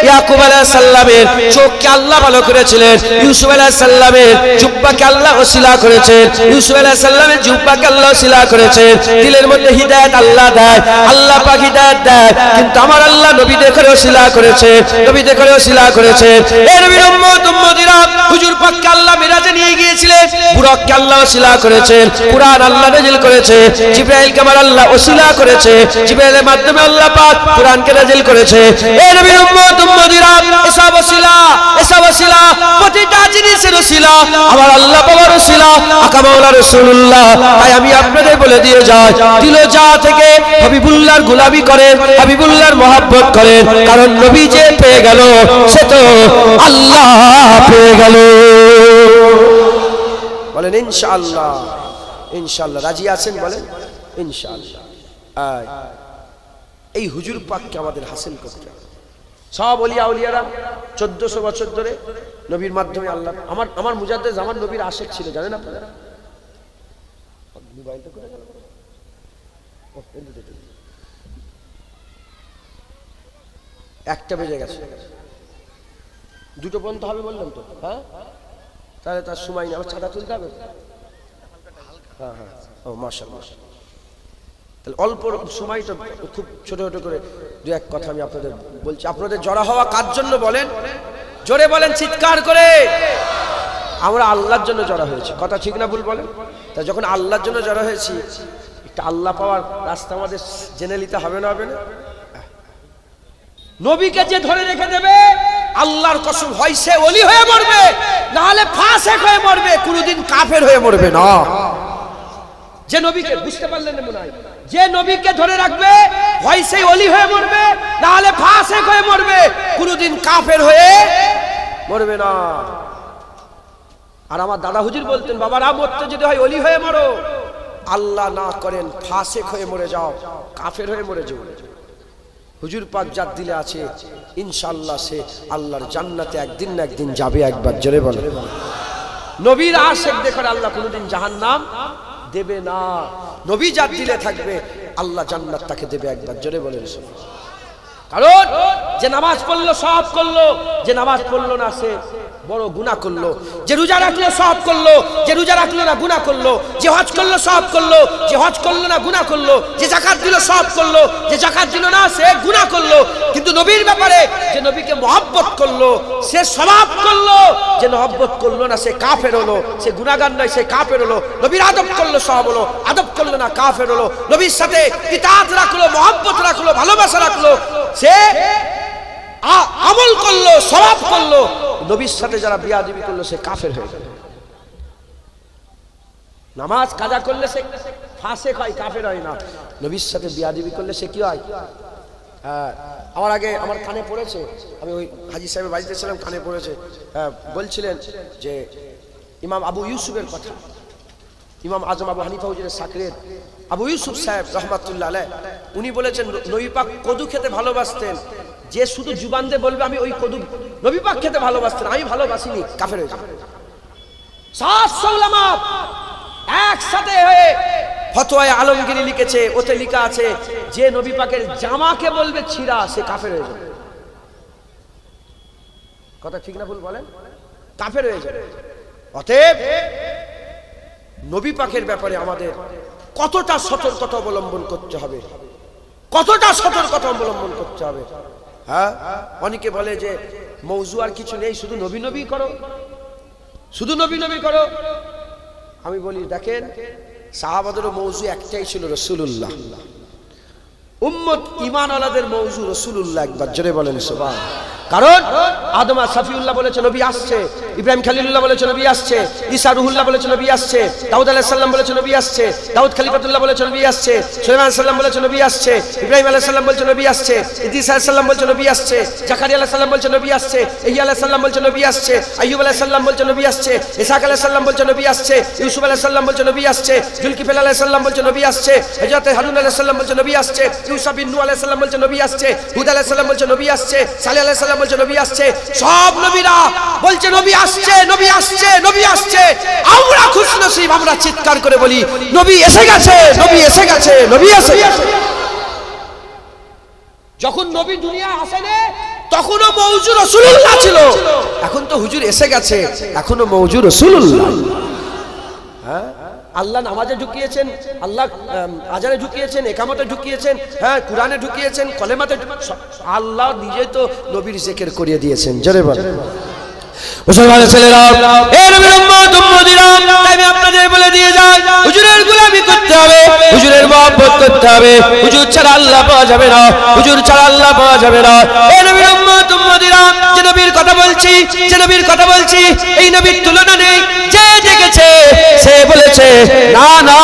ইয়াকুব আলাইহিস সালামের চোখকে আল্লাহ ভালো করেছিলেন, ইউসুফ আলাইহিস সালামের জুব্বাকে আল্লাহ ওসিলা করেছেন, ইউসুফ আলাইহিস সালামের জুব্বাকে আল্লাহ ওসিলা করেছেন। দিলের মধ্যে হিদায়াত আল্লাহ দেয়, আল্লাহ পাক হিদায়াত দেয়, কিন্তু আমার আল্লাহ নবীদের করে ওসিলা করেছে, নবীদের করে ওসিলা করেছে। এই নবীর উম্মত উম্মতিরা হুজুর পাককে আল্লাহ মিরাজে নিয়ে গিয়েছিলেন, বুরাককে আল্লাহ ওসিলা করেছেন, কুরআন আল্লাহ নাযিল করেছে, জিবরাইলকে আমার আল্লাহ ওসিলা করেছে, জিবরাইলের মাধ্যমে আল্লাহ পাক কুরআনকে নাযিল করেছে। এই নবীর উম্মত উম্মতিরা এসব ওসিলা প্রতিটা জিনিসের ওসিলা আমার আল্লাহ পাওয়ার ওসিলা আকা মাওলা রাসূলুল্লাহ। তাই আমি আপনাদের বলে দিয়ে যাই, দিল যা থেকে হাবিবুল্লাহর গোলামি করেন, হাবিবুল্লাহর মহব্বত করেন, কারণ নবী যে পেয়ে গেল সে তো আল্লাহ পেয়ে গেল। বলেন ইনশাআল্লাহ। ইনশাআল্লাহ রাজি আছেন? বলেন ইনশাআল্লাহ। এই হুজুর পাককে আমাদের হাসিল করতে হবে। সব ওলিয়া উলিয়ারা 1400 বছর ধরে নবীর মাধ্যমে আল্লাহ, আমার মুজাদ্দেদ জামান নবীর আশিক ছিল, জানেন আপনারা? মোবাইলটা করে গেল, একটা বেজে গেছে, 2টো পর্যন্ত হবে বললাম তো। হ্যাঁ, তাহলে তার সময় নেই, আবার ছাতা তুলতে হবে। হ্যাঁ হ্যাঁ, ও মাশাআল্লাহ। তাহলে অল্প সময়টা খুব ছোট ছোট করে দু এক কথা আমি আপনাদের বলছি। আপনাদের জড়া হওয়া কার জন্য বলেন? জোরে বলেন, চিৎকার করে। আমরা আল্লাহর জন্য জড়া হয়েছি, কথা ঠিক না ভুল বলেন? তা যখন আল্লাহর জন্য জড়া হয়েছি, একটা আল্লাহ পাওয়ার রাস্তা আমাদের জেনে নিতে হবে না? হবে না? নবীকে যে ধরে রেখে দেবে আল্লাহর কসম হয় সে ওলি হয়ে মরবে, না হলে ফাসিক হয়ে মরবে, কোনোদিন কাফের হয়ে মরবে না। যে নবীকে, বুঝতে পারলেন না মনে হয়, যে নবীকে ধরে রাখবে হয় সেই ওলি হয়ে মরবে, না হলে ফাসিক হয়ে মরবে, কোনোদিন কাফের হয়ে মরবে না। আর আমার দাদা হুজুর বলতেন, বাবারা মরতে যদি হয় ওলি হয়ে মরো, আল্লাহ না করেন ফাসিক হয়ে মরে যাও, কাফের হয়ে মরে যাও। হুজুর পাক যার দিলে আছে ইনশাআল্লাহ সে আল্লাহর জান্নাতে একদিন না একদিন যাবে। একবার জোরে বলেন। নবীর আশিক দেখে আল্লাহ কোনোদিন জাহান্নাম দেবে না। নবী যার দিলে থাকবে আল্লাহ জান্নাত তাকে দেবে। একবার জোরে বলেন। কারণ যে নামাজ পড়লো সব করলো, যে নামাজ পড়লো না সে বড় গুনাহ করলো। যে রোজা রাখলো সব করলো, যে রোজা রাখলো না গুনাহ করলো। যে হজ করলো সব করলো, যে হজ করলো না গুনাহ করলো। যে যাকাত দিল সব করলো, যে যাকাত দিল না সে গুনাহ করলো। কিন্তু নবীর ব্যাপারে যে নবীকে মহব্বত করলো সে সওয়াব করলো, যে মহব্বত করলো না সে কাফের হলো, সে গুনাহগার নয় সে কাফের হলো। নবীর আদব করলো সওয়াব হলো, আদব করলো না কাফের হলো। নবীর সাথে ইতাআত রাখলো, মহব্বত রাখলো, ভালোবাসা রাখলো, সে আমল করলো, সওয়াব করলো। নবীর সাথে যারা বিয়াদবি করলো সে কাফের হয়ে গেল। নামাজ কাজা করলে সে ফাসিক হয়, কাফের হয় না। নবীর সাথে বিয়াদবি করলে সে কি হয়? আমার আগে আমার কানে পড়েছে, আমি ওই হাজী সাহেবের বাড়িতে ছিলাম, কানে পড়েছে, বলছিলেন যে ইমাম আবু ইউসুফের কথা। ইমাম আজম আবু হানিফা হুজুরের সাকরের আবু ইউসুফ সাহেব রহমাতুল্লাহ আলাইহ, উনি বলেছেন নবী পাক কদু খেতে ভালোবাসতেন। যে শুধু জুবান দিয়ে বলবে আমি ওই কদু, নবী পাক খেতে ভালোবাসতেন, আমি ভালোবাসিনি, কাফের হয়ে যাবে। সাত উলামা একসাথে হয়ে ফতোয়ায়ে আলমগীরি লিখেছে, ওতে লেখা আছে যে নবী পাকের জামাকে বলবে ছিঁড়া সে কাফের হয়ে যাবে। কথা ঠিক না ভুল বলেন? কাফের হয়ে যাবে। অতএব নবী পাকের ব্যাপারে আমাদের কতটা সতর্কতা অবলম্বন করতে হবে, কতটা সতর্কতা অবলম্বন করতে হবে। হ্যাঁ, অনেকে বলে যে মৌজু আর কিছু নেই, শুধু নবী নবী করো, শুধু নবী নবী করো। আমি বলি দেখেন, সাহাবাদেরও মৌজু একটাই ছিল, রাসূলুল্লাহ। উম্মত ঈমানওয়ালাদের মৌজু রাসূলুল্লাহ। একবার জোরে বলেন সুবহানাল্লাহ। কারণ আদম সাফিউল্লাহ বলেছে নবী আসছে, ইব্রাহিম খলিলুল্লাহ বলেছে নবী আসছে, ঈসা রুহুল্লাহ বলেছে নবী আসছে, দাউদ আলাইহিস সালাম বলেছে নবী আসছে, দাউদ খলিফাতুল্লাহ বলেছে নবী আসছে, সুলাইমান আলাইহিস সালাম বলেছে নবী আসছে, ইব্রাহিম আলাইহিস সালাম বলেছে নবী আসছে, ইদ্রিস আলাইহিস সালাম বলেছে নবী আসছে, জাকারিয়া আলাইহিস সালাম বলেছে নবী আসছে, ইহইয়া আলাইহিস সালাম বলেছে নবী আসছে, আইয়ুব আলাইহিস সালাম বলেছে নবী আসছে, ইসহাক আলাইহিস সালাম বলেছে নবী আসছে, ইউসুফ আলাইহিস সালাম বলেছে নবী আসছে, জুলকিফল আলাইহিস সালাম বলেছে নবী আসছে, হযরত হারুন আলাইহিস সালাম বলেছে নবী আসছে, ইউসা বিন নূহ আলাইহিস সালাম বলেছে নবী আসছে, হুদ আলাইহিস সালাম বলেছে নবী আসছে, সালেহ আলাইহিস সালাম বলেছে নবী আসছে। সব নবীরা বলছে নবী আসছে, নবী আসছে, নবী আসছে। আমরা খুশনসিব, আমরা চিৎকার করে বলি নবী এসে গেছে, নবী এসে গেছে, নবী এসে গেছে। যখন নবী দুনিয়ায় আসেনি তখনও মৌজু রাসূলুল্লাহ ছিল। এখন তো হুজুর এসে গেছে, এখনো মৌজু রাসূলুল্লাহ। হ্যাঁ, আল্লাহ নামাজে ঢুকিয়েছেন, আল্লাহ আজানে ঢুকিয়েছেন, একামতে ঢুকিয়েছেন, হ্যাঁ কুরআনে ঢুকিয়েছেন, কলেমাতে, আল্লাহ নিজে তো নবীর জিকির করিয়ে দিয়েছেন। জোরে বলেন মুসলমানের ছেলেরা, এর উম্মত উম্মতিরা, তাই আমি আপনাদের বলে দিয়ে যাই, হুজুরের গোলামি করতে হবে, হুজুরের মহব্বত করতে হবে। হুজুর ছাড়া আল্লাহ পাওয়া যাবে না, হুজুর ছাড়া আল্লাহ পাওয়া যাবে না। এর উম্মত উম্মতিরা, যে নবীর কথা বলছি, যে নবীর কথা বলছি, এই নবীর তুলনা নেই। যে দেখেছে সে বলেছে না না,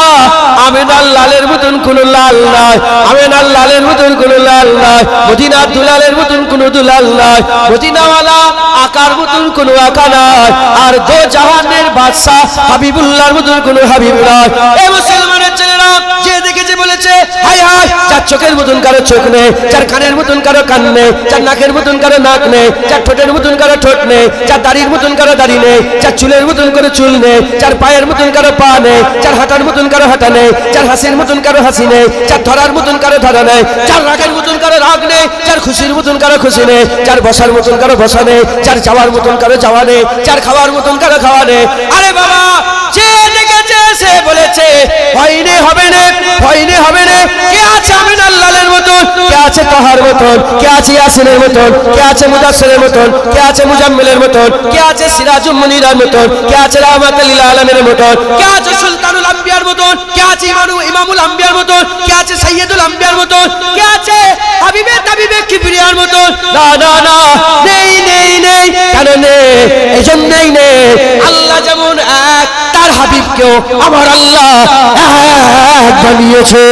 আমিনার লালের মতন কোন লাল নয়, আমিনার লালের মতন কোন লাল নয়, মদিনার দুলালের মতন কোন দুলাল নয়, মদিনাওয়ালা আকার মতন কোন আকা নয়, আর দো জাহানের বাদশা হাবিবুল্লাহর মতন কোন হাবিব নয়। এই মুসলমানের ছেলেরা, যে দেখেছে বলেছে হায় হায়, যার চোখের মতন কারো চোখ নেই, যার কানের মতন কারো কান নেই, যার নাকের মতন কারো নাক নেই, যার ঠোঁটের মতন কারো ঠোঁট নেই, যার দাড়ির মতন কারো দাড়ি নেই, যার চুলের মতন কারো চুল নেই, যার পায়ের মতন কারো পা নেই, যার হাঁটার মতন কারো হাঁটা নেই, যার হাসির মতন কারো হাসি নেই, যার ধরার মতন কারো ধরা নেই, যার রাগের মতন কারো রাগ নেই, যার খুশির মতন কারো খুশি নেই, যার বসার মতন কারো বসা নেই, যার যাওয়ার মতন কারো যাওয়া নেই, যার খাওয়ার মতন কারো খাওয়া নেই। আরে বাবা, যে দেখেছে সে বলেছে হয়নি হবে না, হয়নি হবে না। কে আছে আমিনার লালের মতন, কে আছে তাহার মতন, কে আছে ইয়াসিনের মতন, কে আছে মুদাসসিরের মতন, কে আছে মুজাম্মিলের মতন, কে আছে সিরাজুল মুনিরের মতন, কে আছে রাহমাতুল লিল আলামিনের মতন, কে আছে সুলতানুল আম্বিয়ার মতন, কে আছে ইমামুল আম্বিয়ার মতন, কে আছে সাইয়্যিদুল আম্বিয়ার মতন, কে আছে হাবিবে তাবিবে কিবরিয়ার মতন। না না না, নেই নেই নেই। কেন নেই? এজন্যই নেই, আল্লাহ যেমন এক, তার হাবিবকেও আমার আল্লাহ এক বানিয়েছে।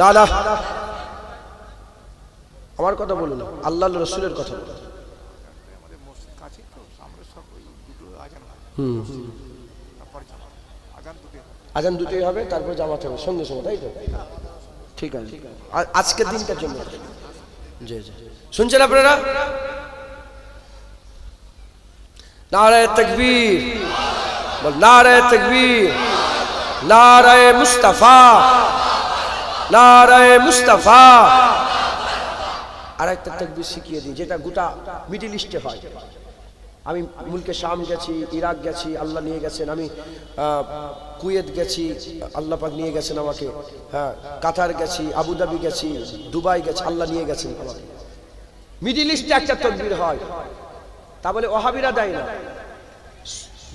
না না, আমার কথা বলুন, আল্লাহ রসুলের কথা বলুন। আজান দুটোই হবে, তারপর জামাত হবে সঙ্গে সঙ্গে, তাই তো? ঠিক আছে, আজকের দিনটার জন্য। জি জি, শুনছেন আপনারা? নারায়ে তাকবীর, নারায়ে তাকবীর, নারায়ে মুস্তাফা, নারায়ে মুস্তাফা। আর একটা তাকবীর শিখিয়ে দিই, যেটা গোটা মিডল ইস্টে হয়। আমি মুলকে শাম গেছি, ইরাক গেছি, আল্লাহ নিয়ে গেছেন। আমি কুয়েত গেছি, আল্লাহ পাক নিয়ে গেছেন আমাকে। হ্যাঁ, কাতার গেছি, আবুধাবি গেছি, দুবাই গেছি, আল্লাহ নিয়ে গেছেন আমাকে। মিডল ইস্টে একটা তাকবীর হয়, তা বলে ওহাবিরা দেয় না।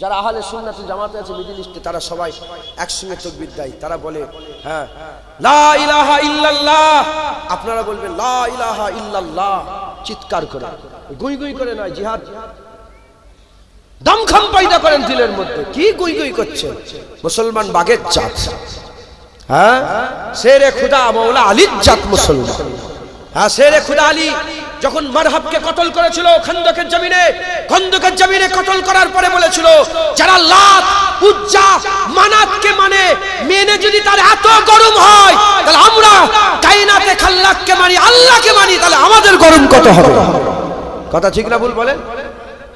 যারা আহলে সুন্নাত জামাতে আছে মিডল ইস্টে, তারা সবাই একসঙ্গে তাকবীর দেয়। তারা বলে হ্যাঁ, লা ইলাহা ইল্লাল্লাহ। আপনারা বলবেন লা ইলাহা ইল্লাল্লাহ, চিৎকার করে, গুই গুই করে নয়। জিহাদ দমখম পয়দা করেন দিলের মধ্যে। কি গুই গুই করছেন? মুসলমান বাগের জাত, হ্যাঁ, শেরে খুদা মাওলা আলীর জাত মুসলমান। হ্যাঁ, শেরে খুদা আলী যখন মারহাবকে কতল করেছিল খন্দকের জমিনে, খন্দকের জমিনে কতল করার পরে বলেছিল, যারা লাত উজ্জা মানাতকে মেনে যদি তার এত গরম হয়, তাহলে আমরা কায়নাতে খাল্লাককে মানি, আল্লাহকে মানি, তাহলে আমাদের গরম কত হবে? কথা ঠিক না ভুল বলেন?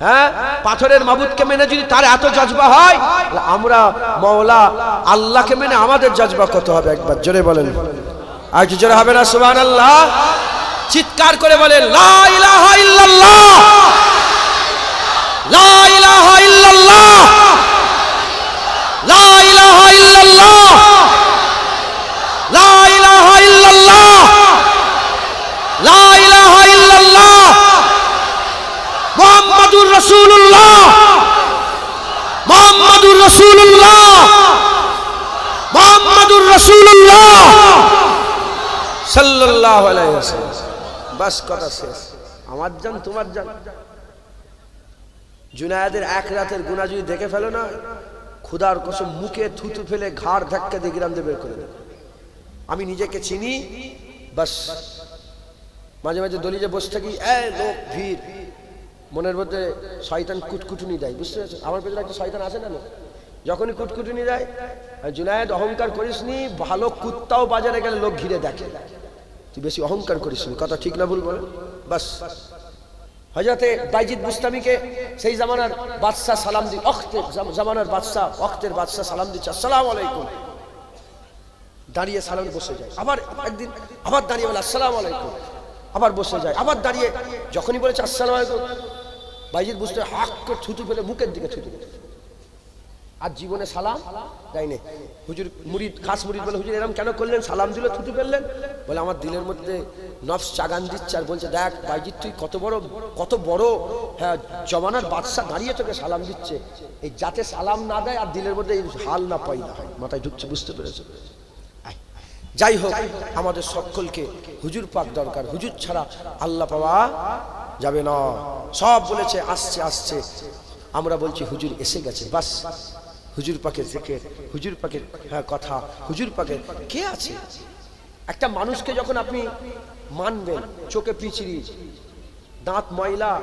হ্যাঁ, পাথরের মাবুদকে মেনে যদি তার এত জজবা হয়, আমরা মওলা আল্লাহকে মেনে আমাদের জজবা কত হবে? একবার জোরে বলেন, আর কি জোরে হবে না? সুবহানাল্লাহ। চিৎকার করে বলেন লা ইলাহা ইল্লাল্লাহ, লা ইলাহা ইল্লাল্লাহ, লা ইলাহা ইল্লাল্লাহ, লা ইলাহা ইল্লাল্লাহ, লা ইলাহা ইল্লাল্লাহ, মুহাম্মাদুর রাসূলুল্লাহ, মুহাম্মাদুর রাসূলুল্লাহ, মুহাম্মাদুর রাসূলুল্লাহ সাল্লাল্লাহু আলাইহি ওয়াসাল্লাম। বাস কথা শেষ। আমার জান তোমার জান। জুনায়েদের এক রাতের গুনাহ যদি দেখে ফেলো না, খোদার কসম মুখে থুতু ফেলে ঘাড় ধাক্কা দিয়ে গ্রাম দিয়ে বের করে দেবে। আমি নিজেকে চিনি, বাস মাঝে মাঝে দলিজে বসে থাকি, লোক ভিড়, মনের মধ্যে শয়তান কুটকুটুনি দেয়, বুঝতে পারছেন? আমার পেছনে একটা শয়তান আছে না, যখনই কুটকুটুনি দেয়, জুনায়েদ অহংকার করিসনি, ভালো কুত্তাও বাজারে গেলে লোক ঘিরে দেখে, তুই বেশি অহংকার করিসনি। কথা ঠিক না ভুল বলে? বাস হযরতে বাইজিদ বুস্তামিকে সেই জামানার বাদশা সালাম দি, ওয়াক্তের জামানার বাদশা, ওয়াক্তের বাদশা সালাম দিচ্ছে, আসসালামু আলাইকুম। দাঁড়িয়ে সালামে বসে যায়, আবার একদিন আবার দাঁড়িয়ে বলে আসসালামু আলাইকুম, আবার বসে যায়, আবার দাঁড়িয়ে যখনই বলেছে আসসালামু আলাইকুম, বাইজিদ বুস্তামি হাক করে থুতু ফেলে মুখের দিকে থুতু ফেলে। আর জীবনে সালাম দেয়নি। হুজুর মুরিদ, খাস মুরিদ বলে, হুজুর এরকম কেন করলেন, সালাম দিল থুতু ফেললেন? বলে আমার দিলের মধ্যে নফস চাগান দিচ্ছে, আর বলছে দেখ বাইজিদ তুই কত বড় হ্যাঁ জমানার বাদশা দাঁড়িয়ে তোকে সালাম দিচ্ছে, এই যাতে সালাম না দেয় আর দিলের মধ্যে এই হাল না পাই না হয়, মাথায় ঢুকছে, বুঝতে পেরেছে? যাই হোক, আমাদের সকলকে হুজুর পাক দরকার, হুজুর ছাড়া আল্লাহ পাওয়া যাবে না। সব বলেছে আসছে আসছে, আমরা বলছি হুজুর এসে গেছে, বাস হুজুর পাকের জিকির, হুজুর পাকের কথা, হুজুর পাকের কে আছে? একটা মানুষকে যখন আপনি মানবেন, চোখে পিছড়ি, দাঁত ময়লা,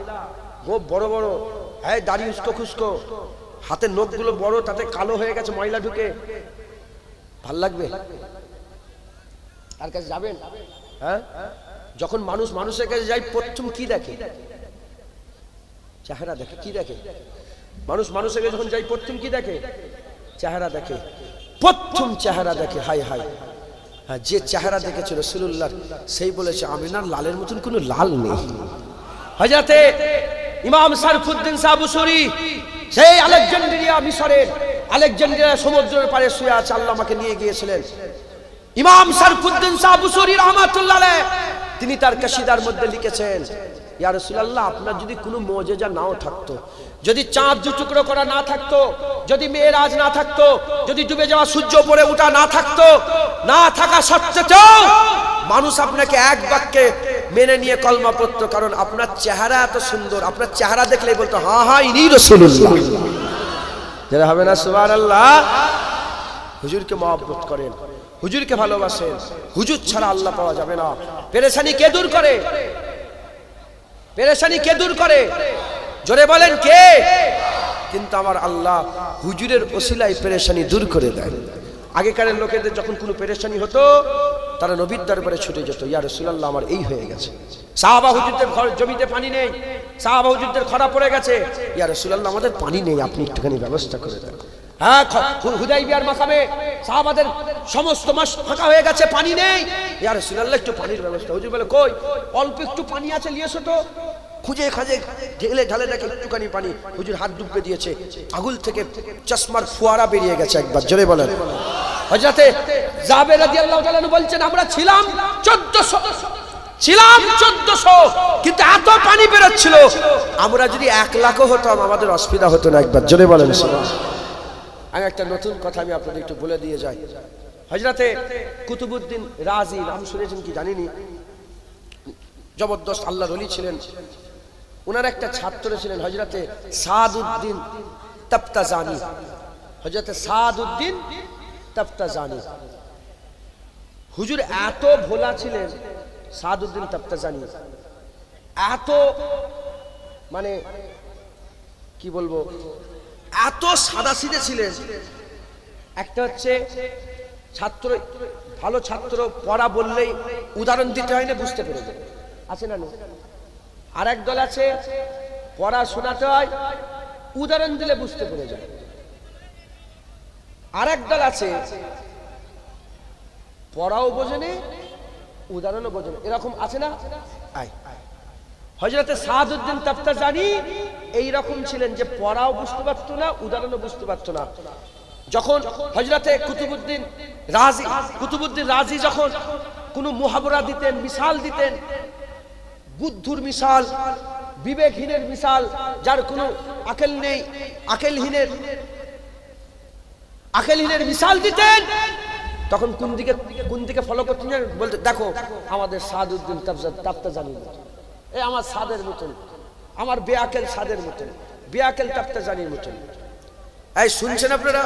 গোপ বড় বড়, হ্যাঁ দাড়ি উস্কো খুস্কো, হাতের নখগুলো বড়, তাতে কালো হয়ে গেছে ময়লা ঢুকে, ভাল লাগবে? তার কাছে যাবেন? হ্যাঁ, যখন মানুষ মানুষের কাছে যায় প্রথম কি দেখে? চেহারা দেখে। কি দেখে? মানুষ মানুষের কাছে যখন যাই প্রথম কি দেখে? চেহারা দেখে, প্রথম চেহারা দেখে। হাই হাই, হ্যাঁ, যে চেহারা দেখেছে রাসূলুল্লাহ, সেই বলেছে আমিনার লালের মতন কোনো লাল নেই। হযরতে ইমাম সারফুদ্দিন সাহেব বুসরি, সেই আলেকজান্দ্রিয়া, মিশরের আলেকজান্দ্রিয়া সমুদ্রের পাড়ে শুয়ে আছে, আল্লাহ আমাকে নিয়ে গিয়েছিলেন। ইমাম সারফুদ্দিন সাহেব বুসরি রাহমাতুল্লাহ আলাইহি, তিনি তার কাসিদার মধ্যে লিখেছেন, ইয়া রাসূলুল্লাহ, আপনার যদি কোনো মুজিজা নাও থাকতো, যদি চাঁদ দু টুকরো করা না থাকতো, যদি মেরাজ না থাকতো, যদি ডুবে যাওয়া সূর্য পরে ওঠা না থাকতো, না থাকা সত্ত্বেও মানুষ আপনাকে এক বাক্যে মেনে নিয়ে কলমা পড়তো, কারণ আপনার চেহারা এত সুন্দর, আপনার চেহারা দেখলেই বলতো হ্যাঁ হ্যাঁ ইনি রাসূলুল্লাহ। যারা হবে না সুবহানাল্লাহ। হুজুরকে মহব্বত করেন, হুজুরকে ভালোবাসেন, হুজুর ছাড়া আল্লাহ পাওয়া যাবে না। পেরেশানি কে দূর করে? পেরেশানি কে দূর করে? জোরে বলেন কে? কিন্তু আমার আল্লাহ হুজুরের ওসিলায় পেরেশানি দূর করে দেয়। আগেকার লোকেদের যখন কোনো পেরেশানি হতো, তারা নবীর দরবারে ছুটে যেত, ইয়া রাসূলুল্লাহ আমার এই হয়ে গেছে, সাহাবা হুজুরদের ঘর জমিতে পানি নেই, সাহাবা হুজুরদের খরা পড়ে গেছে, ইয়া রাসূলুল্লাহ আমাদের পানি নেই, আপনি একটুখানি ব্যবস্থা করে দেন। হ্যাঁ, হুদাইবিয়ার মাকামে সাহাবাদের সমস্ত মাস ফাঁকা হয়ে গেছে, পানি নেই, ইয়া রাসূলুল্লাহ একটু পানির ব্যবস্থা। হুজুর বলে কই, অল্প একটু পানি আছে, নিয়ে এসো তো। খুঁজে খাজে ঢেলে ঢালে দেখে একটুখানি পানি, হুজুর হাত ডুববে দিয়েছে, আগুল থেকে চশমার ফোয়ারা বেরিয়ে গেছে। একবার জোরে বলেন। হযরতে জাবের রাদিয়াল্লাহু তাআলা বলছেন, আমরা ছিলাম 1400, কিন্তু এত পানি বেরোচ্ছিল, আমরা যদি 1 লাখও হতাম আমাদের অসুবিধা হতো না। একবার জোরে বলেন সুবহানাল্লাহ। আমি একটা নতুন কথা আমি আপনাদের একটু বলে দিয়ে যাই। হযরতে কুতুবউদ্দিন রাজি, নাম শুনেছেন কি জানিনি, জবরদস্ত আল্লাহর ওলি ছিলেন। ওনার একটা ছাত্র ছিলেন হযরতে সাদউদ্দিন তাফতাজানি। হযরতে সাদউদ্দিন তাফতাজানি হুজুর এত ভোলা ছিলেন, সাদউদ্দিন তাফতাজানি এত মানে কি বলবো, এত সাদাসিধে ছিলেন। একটা হচ্ছে ছাত্র, ভালো ছাত্র পড়া বললেই উদাহরণ দিতে হয় না, বুঝতে পেরে আছে না? আর এক দল আছে পড়া শোনাতে হয়, উদাহরণ দিলে বুঝতে পেরে যায়। আর এক দল আছে পড়াও বোঝেনি, উদাহরণও বোঝেনি। এরকম আছে না? হযরতে সাদউদ্দিন তাফতাজানি এইরকম ছিলেন যে পড়াও বুঝতে পারতো না, উদাহরণও বুঝতে পারতো না। যখন হযরতে কুতুবউদ্দিন রাজি যখন কোনো মুহাবরা দিতেন, মিসাল দিতেন, বুদ্ধুর মিসাল, বিবেকহীনের মিসাল, যার কোনো আকল নেই, আকলহীনের মিসাল দিতেন, তখন কোন দিকে ফলো করতেন বলতে, দেখো আমাদের সাদউদ্দিন তাফতাজানি, এই আমার সাদের মতন, আমার বেআকেল সাদের মতন, বেআকেল তাফতাজানির মতন। এই শুনছেন আপনারা?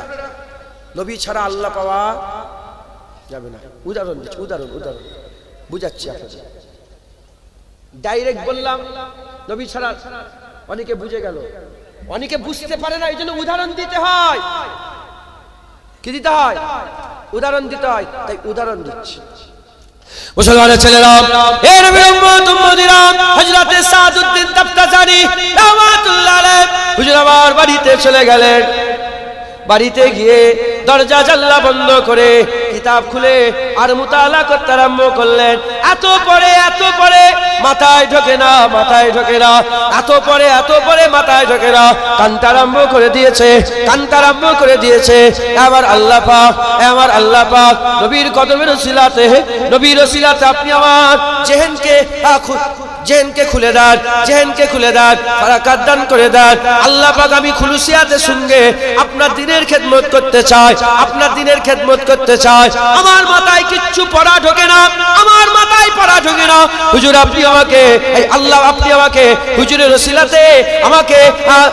নবী ছাড়া আল্লাহ পাওয়া যাবে না। উদাহরণ দিচ্ছি, উদাহরণ বুঝাচ্ছি আপনাদের। ডাইরেক্ট বললাম নবী ছাড়া, অনেকে বুঝে গেল, অনেকে বুঝতে পারে না, এই জন্য উদাহরণ দিতে হয়। কি দিতে হয়? উদাহরণ দিতে হয়। তাই উদাহরণ দিচ্ছি। মুসলমানের ছেলেরা, এর উম্মত উম্মতিরা, হযরতে সাদউদ্দিন তাফতাজানি রাহমাতুল্লাহ আলাইহি হুজুর আমার বাড়িতে চলে গেলেন। বাড়িতে গিয়ে দরজা জানলা বন্ধ করে কিতাব খুলে আর মুতালা করতে আরম্ভ করলেন। এত পড়ে মাথায় ঢোকে না, এত পড়ে মাথায় ঢোকে না। কানতে আরম্ভ করে দিয়েছে। আমার আল্লাহ পাক নবীর কদমের ওসিলাতে আপনি আমার জেহেনকে খুলে দেন, ফারাকাত দান করে দেন। আল্লাহ পাক আমি খুলুসিয়াতের সঙ্গে আপনার দিনের খেদমত করতে চাই। আমার মাথায় কিচ্ছু পড়া ঢোকে না, হুজুর আপনি আমাকে হুজুরের ওসিলাতে আমাকে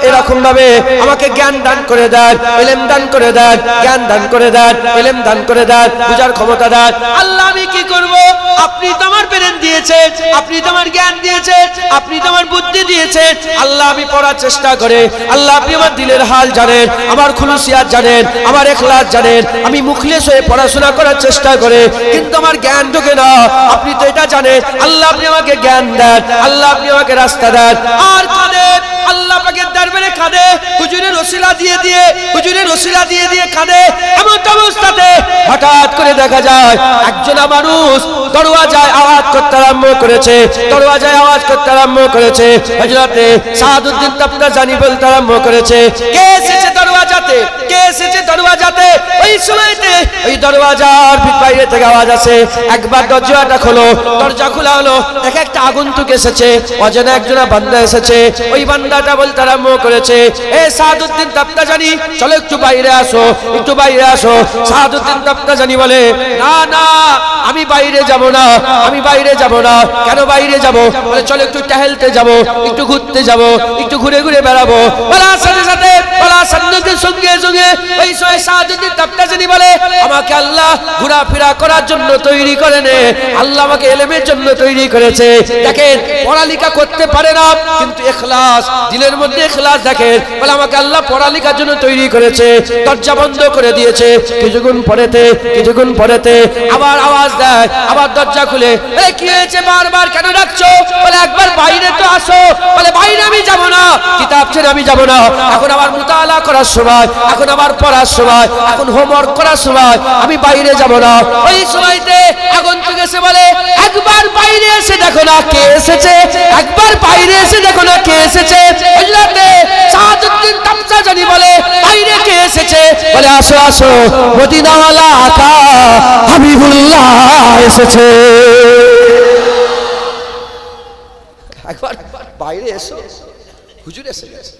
এরকম ভাবে আমাকে জ্ঞান দান করে দেন, ইলম দান করে দেন, জ্ঞান দান করে দেন, ইলম দান করে দেন, বুঝার ক্ষমতা দেন। আল্লাহ আমি কি করব? আপনি তো আমার ব্রেন দিয়েছেন, আপনি তো আমার জ্ঞান দিয়েছেন, আপনি তো আমার বুদ্ধি দিয়েছেন। আল্লাহ আমি পড়ার চেষ্টা করে, আল্লাহ আপনি আমার দিলের হাল জানেন, আমার খুলুসিয়াত জানেন, আমার ইখলাস জানেন। আমি মুখলেস হয়ে পড়াশোনা করার চেষ্টা করে, কিন্তু আমার জ্ঞান ঢোকে না। আপনি তো এটা জানেন। আল্লাহ আপনি আমাকে জ্ঞান দেন, আল্লাহ আপনি আমাকে রাস্তা দেন। আর কাঁদে, আল্লাহ পাকের দরবারে কাঁদে, হুজুরের ওসিলা দিয়ে দিয়ে কাঁদে। এমন অবস্থাতে হঠাৎ করে দেখা যায় একজন মানুষ দরওয়াজায় আওয়াজ করতে আরম্ভ করেছে। হযরতে সাদউদ্দিন তাফতাজানি বলতে আরম্ভ করেছে, কে এসেছে দরওয়াজাতে? ওই সময়তে ওই দরওয়াজার বাইরে থেকে আওয়াজ আসে, একবার দরজাটা খোলো। দরজা খোলা হলো, একটা আগন্তুক এসেছে, অজানা একজন বান্দা এসেছে। ওই বান্দাটা বলতে আরম্ভ করেছে, এ সাদউদ্দিন তাফতাজানি, চলো একটু বাইরে আসো। সাদউদ্দিন তাফতাজানি বলে, না আমি বাইরে যাব না। কেন বাইরে যাব? বলে চলো একটু টহলতে যাব, একটু ঘুরতে যাব, একটু ঘুরে বেড়াবো। বলার সাথে সঙ্গে ওই সাদউদ্দিন তাফতাজানি বলে, আমাকে আল্লাহ ঘোরাফেরা করার জন্য তৈরি করেনি, আল্লাহ আমাকে ইলমের জন্য তৈরি করেছে। দেখেন পড়ালেখা করতে পারে না, কিন্তু ইখলাস, দিলের মধ্যে ইখলাস দেখেন। বলে আমাকে আল্লাহ পড়ালেখার জন্য তৈরি করেছে। দরজা বন্ধ করে দিয়েছে। কিছুক্ষণ পরেতে আবার আওয়াজ দেয়, আবার দরজা খুলে, কি হয়েছে বারবার কেন ডাকছো? বলে একবার বাইরে তো আসো। বলে বাইরে আমি যাব না, কিতাব ছেড়ে আমি যাব না। এখন আবার মুতালা করার সময়, এখন আবার পড়ার সময়, এখন হোমওয়ার্ক করার সময়, আমি বাইরে যাব না। ওই সময়তে আগন্তুক এসে বলে, একবার বাইরে এসে দেখো না কে এসেছে। হযরতে সাদউদ্দিন তাফতাজানি বলে, বাইরে কে এসেছে? বলে আসো মদিনাওয়ালা আকা হাবিবুল্লাহ এসেছে। একবার বাইরে এসো, হুজুর এসে গেছে।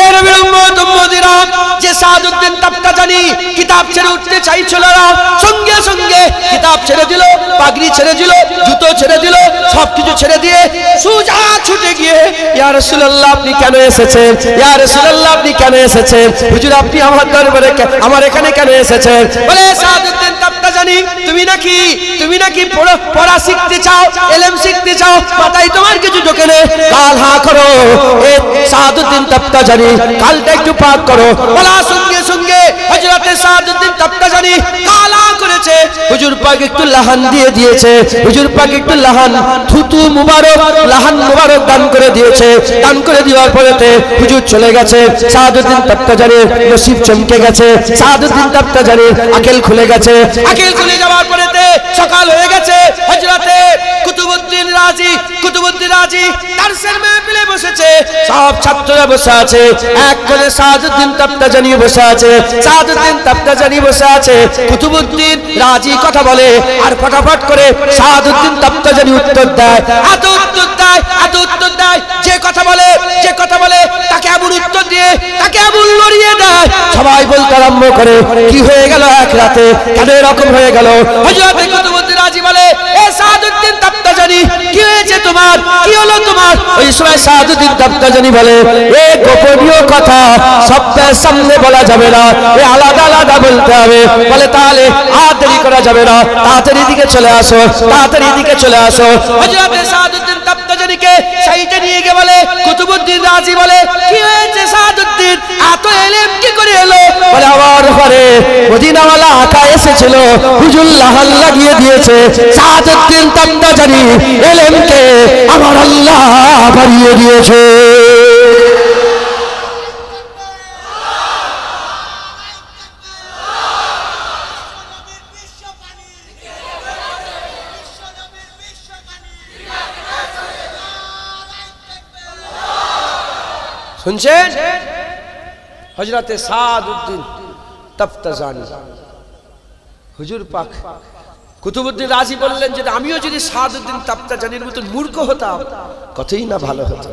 এ নবীর উম্মত উম্মতিরা, যে সাদউদ্দিন তাফতাজানি কিতাব ছেড়ে উঠতে চাইছিল না, সঙ্গে কিতাব ছেড়ে দিল, পাগড়ি ছেড়ে দিল, জুতো ছেড়ে দিল, সবকিছু ছেড়ে দিয়ে সোজা ছুটে গিয়ে, ইয়া রাসূলুল্লাহ আপনি কেন এসেছেন? হুজুর আপনি আমার দরবারে, আমার এখানে কেন এসেছেন? বলে সাদউদ্দিন তাফতাজানি, তুমি নাকি পড়া শিখতে চাও, ইলম শিখতে চাও, মাথায় তোমার কিছু ঢোকে না। কাল হা করো। এ সাদউদ্দিন তাফতাজানি, কালটা একটু পাক করো। বলা সঙ্গে হযরতে সাদউদ্দিন তাফতাজানি কালা করেছে। করেছে হুজুর পাক একটু লাহান দিয়ে দিয়েছে হুজুর পাক একটু লাহান থুতু মুবারক লাহান মুবারক দান করে দিয়েছে দান করে দেওয়ার পরেতে হুজুর চলে গেছে সাদউদ্দিন তপ্তাজানির নসিব চমকে গেছে সাদউদ্দিন তপ্তাজানির আকেল খুলে গেছে আকেল খুলে যাওয়ার পরেতে সকাল হয়ে গেছে হযরতে কুতুবউদ্দিন রাজি দারসের মাহফিলে বসেছে সব ছাত্ররা বসে আছে এক কোণে সাদউদ্দিন তপ্তাজানি বসে আছে সাদউদ্দিন তপ্তাজানি বসে আছে কুতুবউদ্দিন রাজি কথা বলে আর ফটাফট করে সাদউদ্দিন তপ্তাজানি উত্তর দেয় এত উত্তর দেয় যে কথা বলে তাকে এমন উত্তর দিয়ে তাকে এমন লড়িয়ে দেয় সবাই বলতে আরম্ভ করে কি হয়ে গেল এক রাতে কেন এরকম হয়ে গেল হযরত কুতুবউদ্দিন রাজি বলে এ সাদউদ্দিন তপ্তাজানি কি হয়েছে তোমার কি হলো তোমার ওই সময় সাদউদ্দিন তপ্তাজানি বলে এ গোপনীয় কথা সবার সামনে বলা যাবে না এ আলাদা আলাদা বলতে হবে বলে তাহলে আর দেরি করা যাবে না তাড়াতাড়ি দিকে চলে আসো হযরত সাদউদ্দিন তপ্তাজানিকে সাইডে নিয়ে গিয়ে বলে কুতুবউদ্দিন রাজি বলে কি হয়েছে সাদউদ্দিন এত ইলম কি করে এলো বলে আমার ঘরে মদিনাওয়ালা আকা এসেছিল হুজুর লাহান লাগিয়ে দিয়েছে সাদউদ্দিন তপ্তাজানি ইলমকে আমার আল্লাহ বাড়িয়ে দিয়েছে শুনছেন হযরতে সাদউদ্দিন তপ্তাজানি হুজুর পাক কুতুবউদ্দিন রাজি বললেন যে আমিও যদি সাদউদ্দিন তপ্তাজানির মতো মূর্খ হতাম কতই না ভালো হতো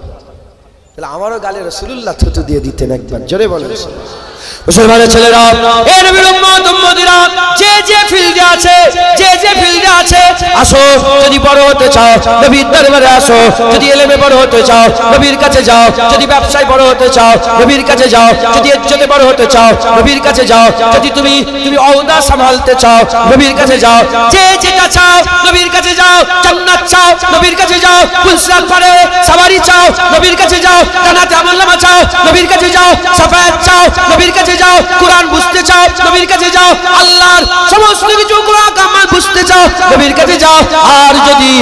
তাহলে আমারও গালে রাসূলুল্লাহ থুতু দিয়ে দিতেন একবার জোরে বলেন মুসলমানের ছেলেরা এ নবীর উম্মত উম্মতিরা যে ফিল্ডে আছে আসো যদি বড় হতে চাও নবীর দরবারে আসো যদি ইলমে বড় হতে চাও নবীর কাছে যাও যদি ব্যবসায় বড় হতে চাও নবীর কাছে যাও যদি ইজ্জতে বড় হতে চাও নবীর কাছে যাও যদি তুমি ওহদা সামলাতে চাও নবীর কাছে যাও যেটা চাও নবীর কাছে যাও জান্নাত চাও নবীর কাছে যাও পুলসিরাত পারে সওয়ারি চাও নবীর কাছে যাও জান্নাতে আমলনামা চাও নবীর কাছে যাও শাফায়াত চাও নবীর কাছে যাও কুরআন বুঝতে চাও নবীর কাছে যাও আল্লাহর সমস্ত কিছু কুরআন কামাল বুঝতে চাও নবীর কাছে যাও আর যদি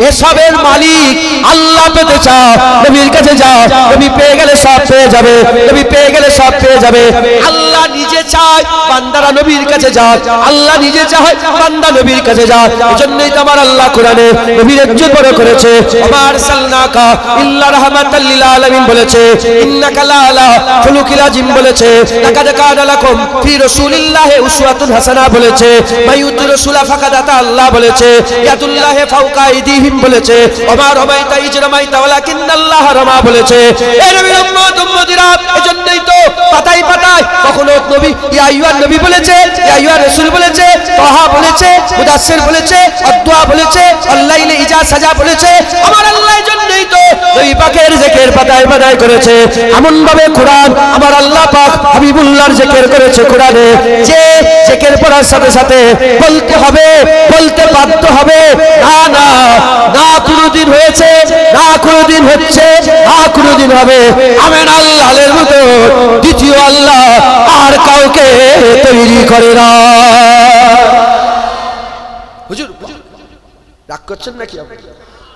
এসবের মালিক আল্লাহ পেতে চাও নবীর কাছে যাও নবী পেয়ে গেলে সব পেয়ে যাবে আল্লাহ নিজে চায় বান্দারা নবীর কাছে যাও আল্লাহ নিজে চায় বান্দা নবীর কাছে যাও এজন্যই তো আমার আল্লাহ কোরআনে নবীর ইজ্জত বড় করেছে আমার সাল্লাকা ইল্লা রাহমাতাল লিল আলামিন বলেছে ইন্নাকা লাআলা খুলুকিল আযীম বলেছে লাকাদ কানা লাকুম ফি রাসূলিল্লাহি উসওয়াতুন হাসানাহ বলেছে মাইউতি রাসূলা ফাকাদ আতা আল্লাহ বলেছে ইয়াদুল্লাহি ফাওকা আইদিহিম বলেছে ওমা রামাইতা ইজ রামাইতা ওয়ালাকিন্নাল্লাহ রামা বলেছে এ নবীর উম্মত উম্মতিরা এজন্যই তো পাতায় কখনো নবী ইয়া আইয়ুহান নবী বলেছে ইয়া আইয়ুহার রাসূল বলেছে তাহা বলেছে মুদাসসির বলেছে আদ-দুআ বলেছে আল-লাইলি ইজা সাজা বলেছে আমার আল্লাহ এজন্যই তো নবী পাকের জিকির পাতায় করেছে এমন ভাবে কোরআন আমার আল্লাহ পাক হাবিবুল্লাহর জিকির করেছে কোরআনে যে জিকির পড়ার সাথে সাথে বলতে বাধ্য হবে না কোনদিন হয়েছে না কোনদিন হচ্ছে না কোনদিন হবে আমিন আল্লাহর মতো দ্বিতীয় আল্লাহ আর কাউকে তৈরি করে না হুজুর রাগ করছেন নাকি আপনি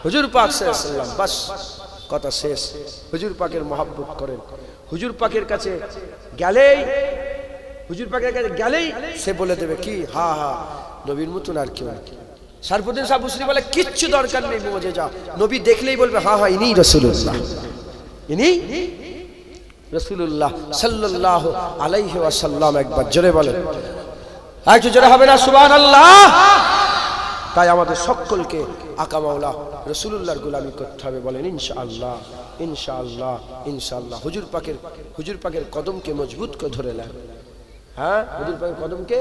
হুজুর পাক সাল্লাল্লাহু আলাইহি ওয়াসাল্লাম বাস কথা শেষ হুজুর পাকের মহব্বত করেন হুজুর পাকের কাছে গেলেই সে বলে দেবে কি হ্যাঁ নবীর মতন আর কেউ সারফুদ্দিন সাহেব বুসরি বলে কিচ্ছু দরকার নেই মজে যাও নবী দেখলেই বলবে হ্যাঁ ইনিই রাসূলুল্লাহ রাসূলুল্লাহ সাল্লাল্লাহু আলাইহি ওয়াসাল্লাম একবার জোরে বলেন একটু জোরে হবে না সুবহানাল্লাহ তাই আমাদের সকলকে আকা মাওলা রাসূলুল্লাহর গোলামি করতে হবে বলেন ইনশাআল্লাহ ইনশাআল্লাহ ইনশাআল্লাহ হুজুর পাকের কদমকে মজবুত করে ধরে নেন হ্যাঁ হুজুর পাকের কদমকে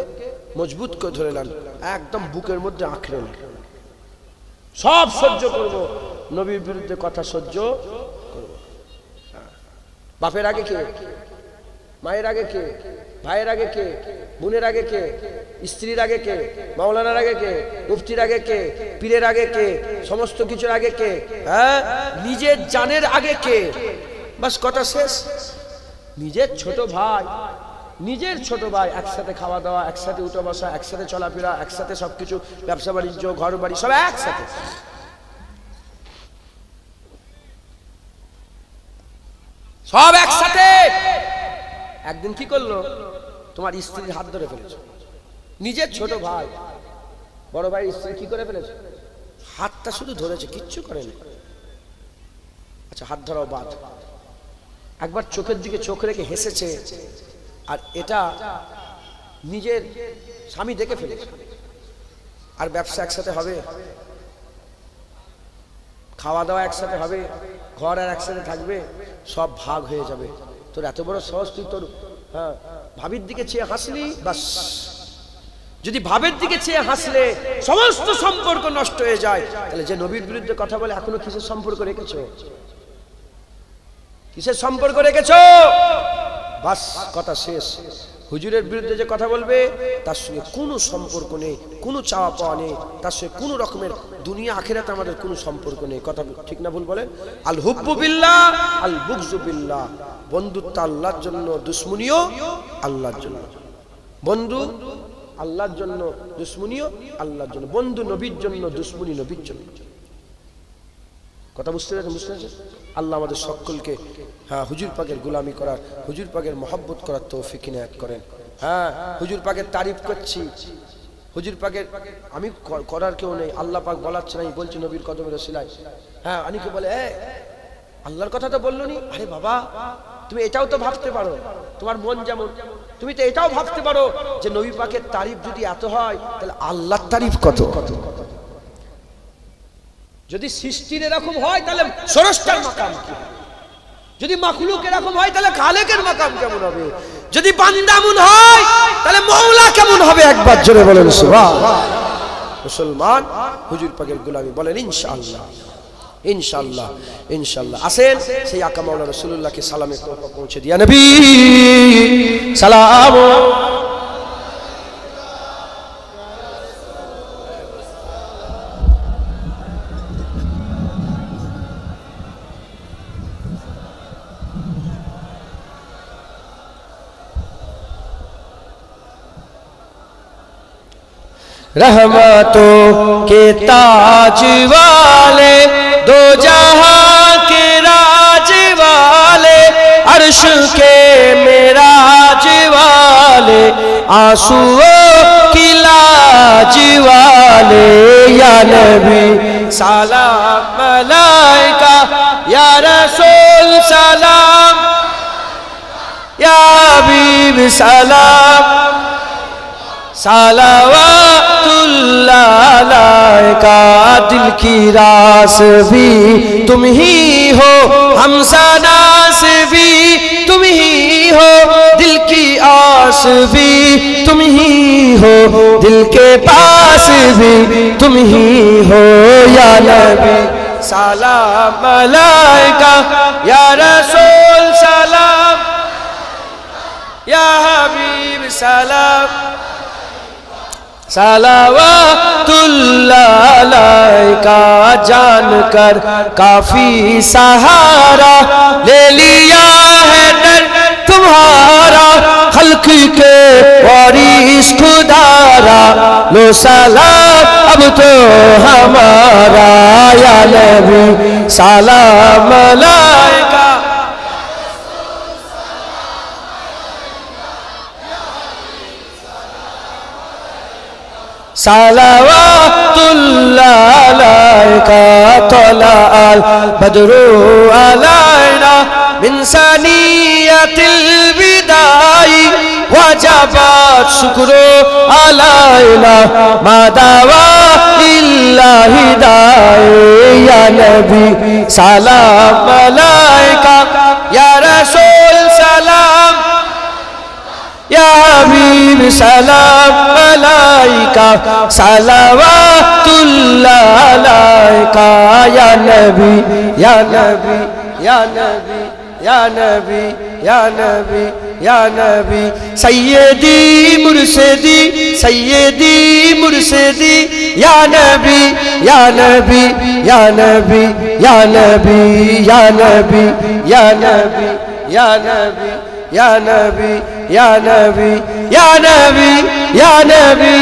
মজবুত করে ধরে নেন একদম বুকের মধ্যে আঁকড়ে নেন সব সহ্য করব নবীর বিরুদ্ধে কথা সহ্য করব বাপের আগে কে মায়ের আগে কে ভাইয়ের আগে কে বোনের আগে কে স্ত্রীর আগে কে মাওলানার আগে কে মুফতির আগে কে পীরের আগে কে সমস্ত কিছুর আগে কে হ্যাঁ নিজের জানের আগে কে বাস কথা শেষ নিজের ছোট ভাই নিজের ছোট ভাই, একসাথে খাওয়া দাওয়া, একসাথে উঠা বসা, একসাথে চলাফেরা, একসাথে সবকিছু, ব্যবসা বাণিজ্য, ঘর বাড়ি সব একসাথে। সব একসাথে। একদিন কি করলো, তোমার স্ত্রীর হাত ধরে ফেলেছে। নিজের ছোট ভাই, বড় ভাই স্ত্রী কি করে ফেলেছে, হাতটা শুধু ধরেছে, কিচ্ছু করেনি। আচ্ছা হাত ধরাও বাদ, একবার চোখের দিকে চোখ রেখে হেসেছে, আর এটা নিজের স্বামী দেখে ফেলেছে। আর ব্যবসা একসাথে হবে, খাওয়া দাওয়া একসাথে হবে, ঘর আর একসাথে থাকবে, সব ভাগ হয়ে যাবে। তোর এত বড় সাহস, তুই তোর ভাবির দিকে চেয়ে হাসলি, বাস। যদি ভাবের দিকে চেয়ে হাসলে সমস্ত সম্পর্ক নষ্ট হয়ে যায়, তাহলে যে নবীর বিরুদ্ধে কথা বলে এখনো কিসের সম্পর্ক রেখেছো, কিসের সম্পর্ক রেখেছো? বাস, কথা শেষ। হুজুরের বিরুদ্ধে যে কথা বলবে তার সঙ্গে কোনো সম্পর্ক নেই, কোনো চাওয়া পাওয়া নেই, তার সঙ্গে কোনো রকমের দুনিয়া আখিরাতে আমাদের কোনো সম্পর্ক নেই। কথা ঠিক না ভুল বলেন? আল হুব্বু বিল্লাহ আল বুগযু বিল্লাহ। বন্ধুত্ব আল্লাহর জন্য, দুশমনিও আল্লাহর জন্য। বন্ধু আল্লাহর জন্য, দুশমনিও আল্লাহর জন্য। বন্ধু নবীর জন্য, দুশমনি নবীর জন্য। কথা বুঝতে পেরেছেন? বুঝতে পেরেছেন? আল্লাহ আমাদের সকলকে হুজুর পাকের গোলামি করার, হুজুর পাকের মহব্বত করার তৌফিক ইনায়াত করেন। হুজুর পাকের তারিফ করছি, হুজুর পাকের আমি করার কেউ নেই, আল্লাহ পাক বলাচ্ছে না, বলছি নবীর কদমের ওসিলায়। অনেকে বলে আল্লাহর কথা তো বললো নি। আরে বাবা, তুমি এটাও তো ভাবতে পারো, তোমার মন যেমন, তুমি তো এটাও ভাবতে পারো যে নবী পাকের তারিফ যদি এত হয়, তাহলে আল্লাহর তারিফ কত। যদি সৃষ্টির এরকম হয়, তাহলে স্রষ্টার মাকাম কি হবে? যদি মাখলুক এরকম হয়, তাহলে খালেকের মাকাম কেমন হবে? যদি বান্দা এমন হয়, তাহলে মওলা কেমন হবে? একবার জোরে বলেন সুবহানাল্লাহ। মুসলমান হুজুর পাকের গোলামি বলেন ইনশাআল্লাহ, ইনশাআল্লাহ, ইনশাআল্লাহ। আসেন সেই আকা মাওলানা রাসূলুল্লাহকে সালামে পৌঁছে দিয়া নবী সালাম। रहमतों के ताज वाले, दो जहां के राज वाले, अर्श के मेराज वाले, आंसुओं की लाज वाले, या नबी सलाम मलाइका, या रसूल सलाम, या हबीब सलाम, सलावतुल्लाह अलैका। दिल की रास भी तुम ही हो, हमसनास भी तुम ही हो, दिल की आस भी तुम ही हो, दिल के पास भी तुम ही हो, या नबी सलाम अलैका, या रसूल सलाम, या हबीब सलाम, सलावतुल्लाह अलैका। जानकर काफी सहारा ले लिया है डर तुम्हारा, खल्क के वारिस खुदारा, लो सलाम अब तो हमारा, या नबी सलाम अलैका, सलावतुल्लाह अलैका। तलाअल बद्रु अलैना मिन सनियतिल विदाई, वजबत शुक्रू अलैना मा दावा इल्लाहि दाई, या नबी सलाम अलैका, या रसूल सलाम, या हबीब सलाम अलैका, सलावतुल्लाह अलैका, या नबी, या नबी, या नबी, या नबी, या नबी, या नबी, सैयदी मुर्शिदी, सैयदी मुर्शिदी, या नबी, या नबी, या नबी, या नबी, या नबी, या नबी, या नबी, या नबी या नबी या नबी या नबी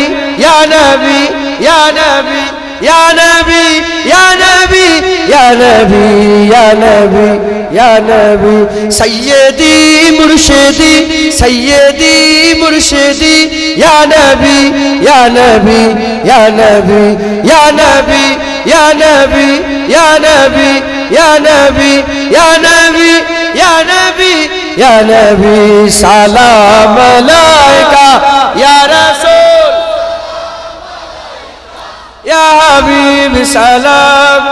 या नबी या नबी या नबी या नबी या नबी या नबी या नबी सय्यदी मुर्शिदी सय्यदी मुर्शिदी या नबी या नबी या नबी या नबी या नबी या नबी या नबी या नबी या नबी या नबी सलाम अलैका या रसूल या हबीब सलाम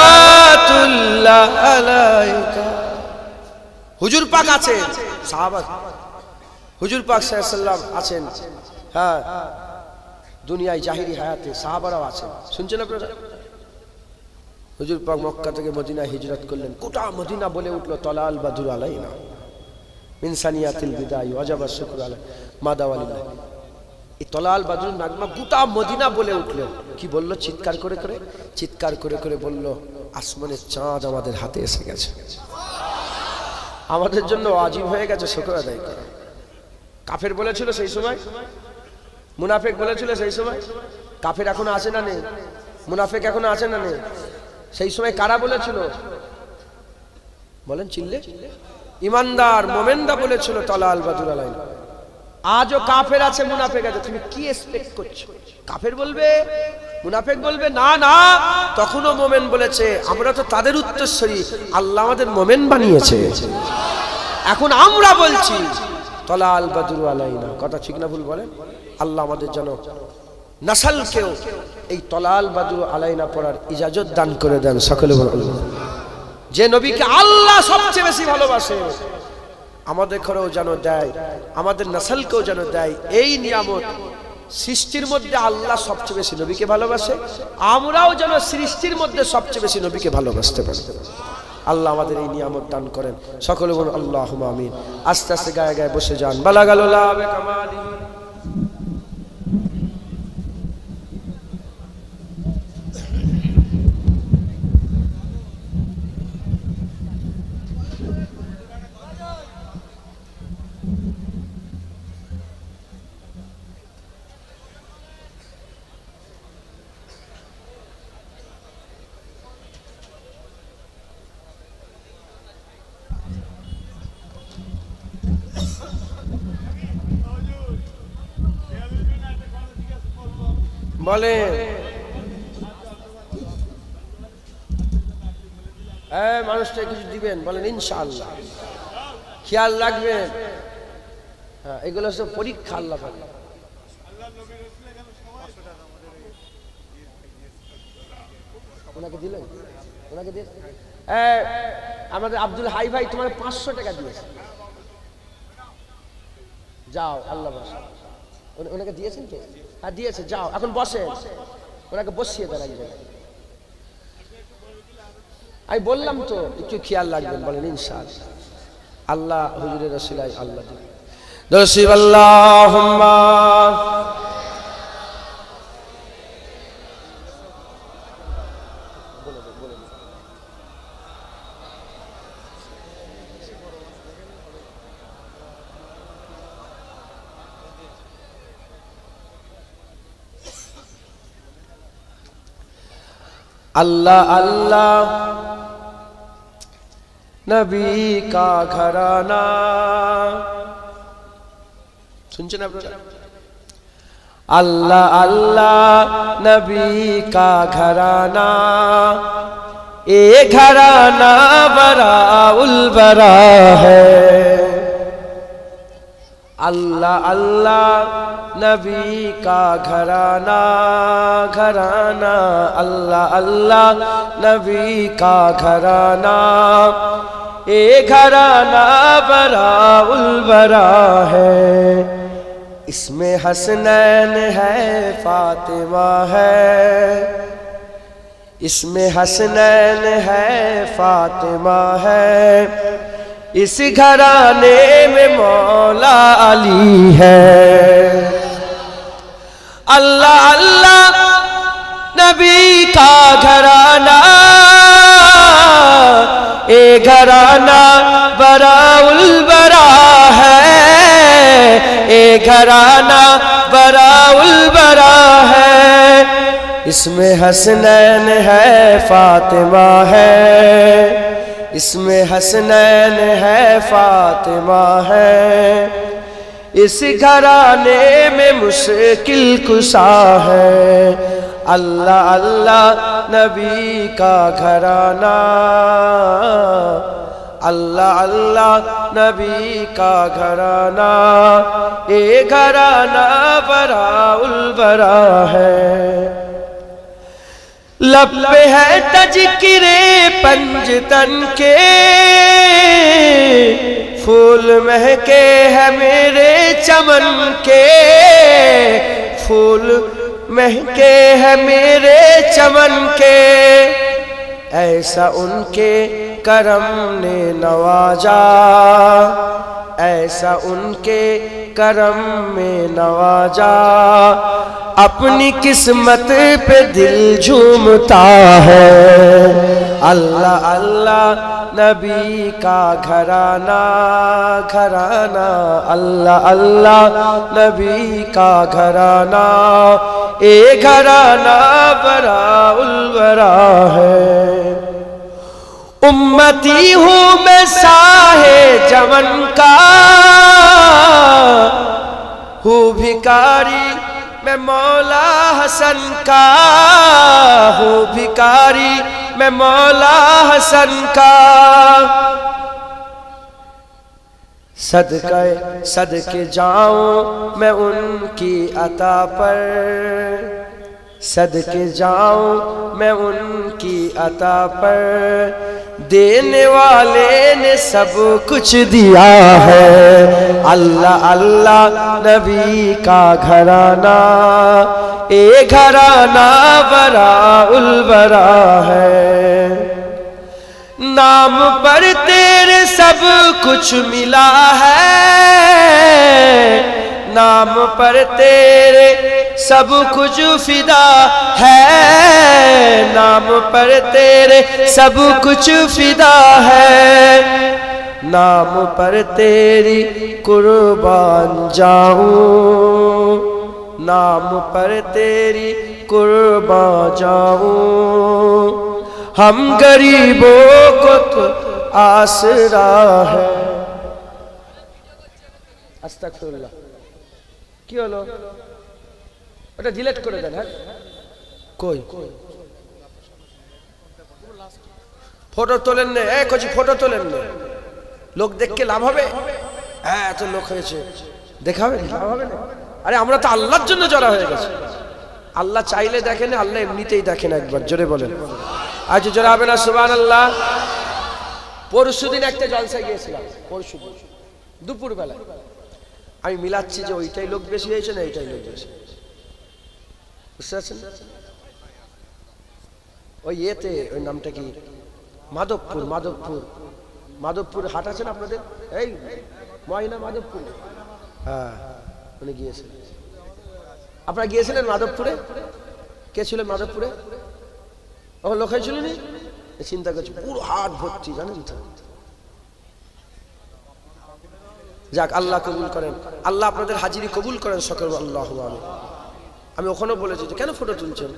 সালাওয়াতুল্লাহ আলাইকা। হুজুর পাক আছেন, সাহাবা হুজুর পাক সাল্লাল্লাহু আলাইহি ওয়াসাল্লাম আছেন, হ্যাঁ দুনিয়ায় জাহিরি হায়াতে সাহাবারাও আছেন। শুনছেন আপনারা? হুজুর পাক মক্কা থেকে মদিনায় হিজরত করলেন, গোটা মদিনা বলে উঠলো তলাল বাদুর আলাইনা মিন সানিয়াতিল বিদাই ওয়াজাবা শুকর আলাই মাদাওয়ালিল্লাহ। এই তলাল বাদুর নাগমা গোটা মদিনা বলে উঠলেন। কি বলল? চিৎকার করে করে, চিৎকার করে করে বলল, আসমানের চাঁদ আমাদের হাতে এসে গেছে, আমাদের জন্য ওয়াজিব হয়ে গেছে শুকর আদায় করা। কাফের বলেছিল সেই সময়, মুনাফিক বলেছিল সেই সময়। কাফের এখনো আছে না নেই? মুনাফিক এখনো আছে না নেই? সেই সময় কারা বলেছিল বলেন? চিল্লে ইমানদার মোমেনদা বলেছিল তলাল বাদুর আলাইনা। আজও কাফের আছে, মুনাফিক আছে, তুমি কি এক্সপেক্ট করছো? কাফের বলবে, মুনাফিক বলবে না না, তখনও মোমেন বলেছে আমরা তো তাদের উত্তরসূরি, আল্লাহ আমাদের মোমেন বানিয়েছে। এখন আমরা বলছি তলাল বাদুর আলাইনা, কথা ঠিক না ভুল বলেন? আল্লাহ আমাদের যেন নাসালকেও এই তলাল বাদুর আলাইনা পড়ার ইজাজত দান করে দেন। সকলে বলেন যে নবীকে আল্লাহ সবচেয়ে বেশি ভালোবাসে আমাদের ঘরেও যেন দেয়, আমাদের নাসালকেও যেন দেয় এই নিয়ামত। সৃষ্টির মধ্যে আল্লাহ সবচেয়ে বেশি নবীকে ভালোবাসে, আমরাও যেন সৃষ্টির মধ্যে সবচেয়ে বেশি নবীকে ভালোবাসতে পারি। আল্লাহ আমাদের এই নিয়ামত দান করেন। সকলে বলুন আল্লাহুম্মা আমিন। আস্তে আস্তে গায়ে গায়ে বসে যান। বালাগাল লাবে কামালি। বলে মানুষটা কিছু দিবেন? বলেন ইনশাআল্লাহ, খেয়াল রাখবেন। হ্যাঁ, এগুলো সব পরীক্ষা আল্লাহ পাক। ওনাকে দিলেন? ওনাকে দিয়ে আমাদের আব্দুল হাই ভাই তোমার 500 টাকা দিয়েছে, যাও আল্লাহ বাসা। ওনাকে দিয়েছেন তো? হ্যাঁ দিয়েছে, যাও এখন বসেন, ওনাকে বসিয়ে দেন এক জায়গায়। আমি বললাম তো একটু খেয়াল রাখবেন। বলেন ইনশাআল্লাহ। আল্লাহ হুজুরের রসিলায় আল্লাহ দরসিব আল্লাহুম্মা अल्लाह अल्लाह नबी का घराना। सुनছেন আপনারা? अल्लाह अल्लाह नबी का घराना, ये घराना बरा उल बरा है। अल्लाह अल्लाह नबी का घराना घराना, अल्लाह अल्लाह नबी का घराना, ये घराना बरा उल बरा है। इसमें हसनैन है फातिमा है, इसमें हसनैन है फातिमा है, इस घराने में मौला अली है। अल्लाह अल्लाह नबी का घराना, ए घराना बरा घराना बराउल बरा है, इसमें हसनैन है फातिमा है, इसमें हसनैन है फातिमा है। इस घराने में मुश्किल कुशा है, अल्लाह अल्लाह नबी का घराना, अल्लाह अल्लाह नबी का घराना, ये घराना बराउल बरा है। लब पे है तज़किरे पंजतन के, फूल महके है मेरे चमन के, फूल महके है मेरे चमन के। ऐसा उनके करम ने नवाजा, ऐसा उनके करम में नवाजा, अपनी किस्मत पे दिल झूमता है। अल्लाह अल्लाह नबी का घराना, घराना अल्लाह अल्लाह नबी का घराना, ए घराना बराउल बरा है। उम्मती हूँ मैं साहे जमन का, हूँ भिकारी मैं मौला हसन का, हूँ भिकारी मैं मौला हसन का। सदके सदके जाऊं मैं उनकी अता पर, सदके जाऊं मैं उनकी अता पर, देने वाले ने सब कुछ दिया है। अल्लाह अल्लाह नबी का घराना, ए घराना बराउल बरा है। नाम पर तेरे सब कुछ मिला है, नाम पर तेरे सब कुछ फिदा है, नाम पर तेरे सब कुछ फिदा है, नाम पर तेरी कुर्बान जाऊं, नाम पर तेरी कुर्बान जाऊं। हम गरीबों को तो आसरा है। আস্তাগফিরুল্লাহ। কি হলো? ওটা ডিলিট করে দেন। হ্যাঁ কই ফটো তোলেন না, এই কচি ফটো তোলেন না, লোক দেখকে লাভ হবে? হ্যাঁ এত লোক হয়েছে, দেখাবে লাভ হবে না? আরে আমরা তো আল্লাহর জন্য জড়া হয়ে গেছে। আল্লাহ চাইলে দেখেন, আল্লাহ এমনিতেই দেখেন। একবার জোরে বলেন আজ জোরে হবে না সুবহানাল্লাহ। পরশুদিন একটা জলসা গিয়েছিলাম, পরশুদিন দুপুর বেলায়। আমি মিলাচ্ছি যে ওইটাই লোক বেশি হয়েছে না এইটাই লোক বেশি, বুঝতে পারছেন? ওই ইয়েতে ওই নামটা কি, মাধবপুর, মাধবপুর, মাধবপুর হাট আছে না আপনাদের? এই ময়না মাধবপুর, হ্যাঁ উনি গিয়েছিলেন। আপনারা গিয়েছিলেন মাধবপুরে? কে ছিলেন মাধবপুরে? ও লোক হয়েছিল নি? চিন্তা করছি পুরো হাট ভর্তি, জানেন তো। যাক আল্লাহ কবুল করেন, আল্লাহ আপনাদের হাজিরি কবুল করেন সকল। আল্লাহ আমি ওখানেও বলেছি যে কেন ফটো তুলছেন,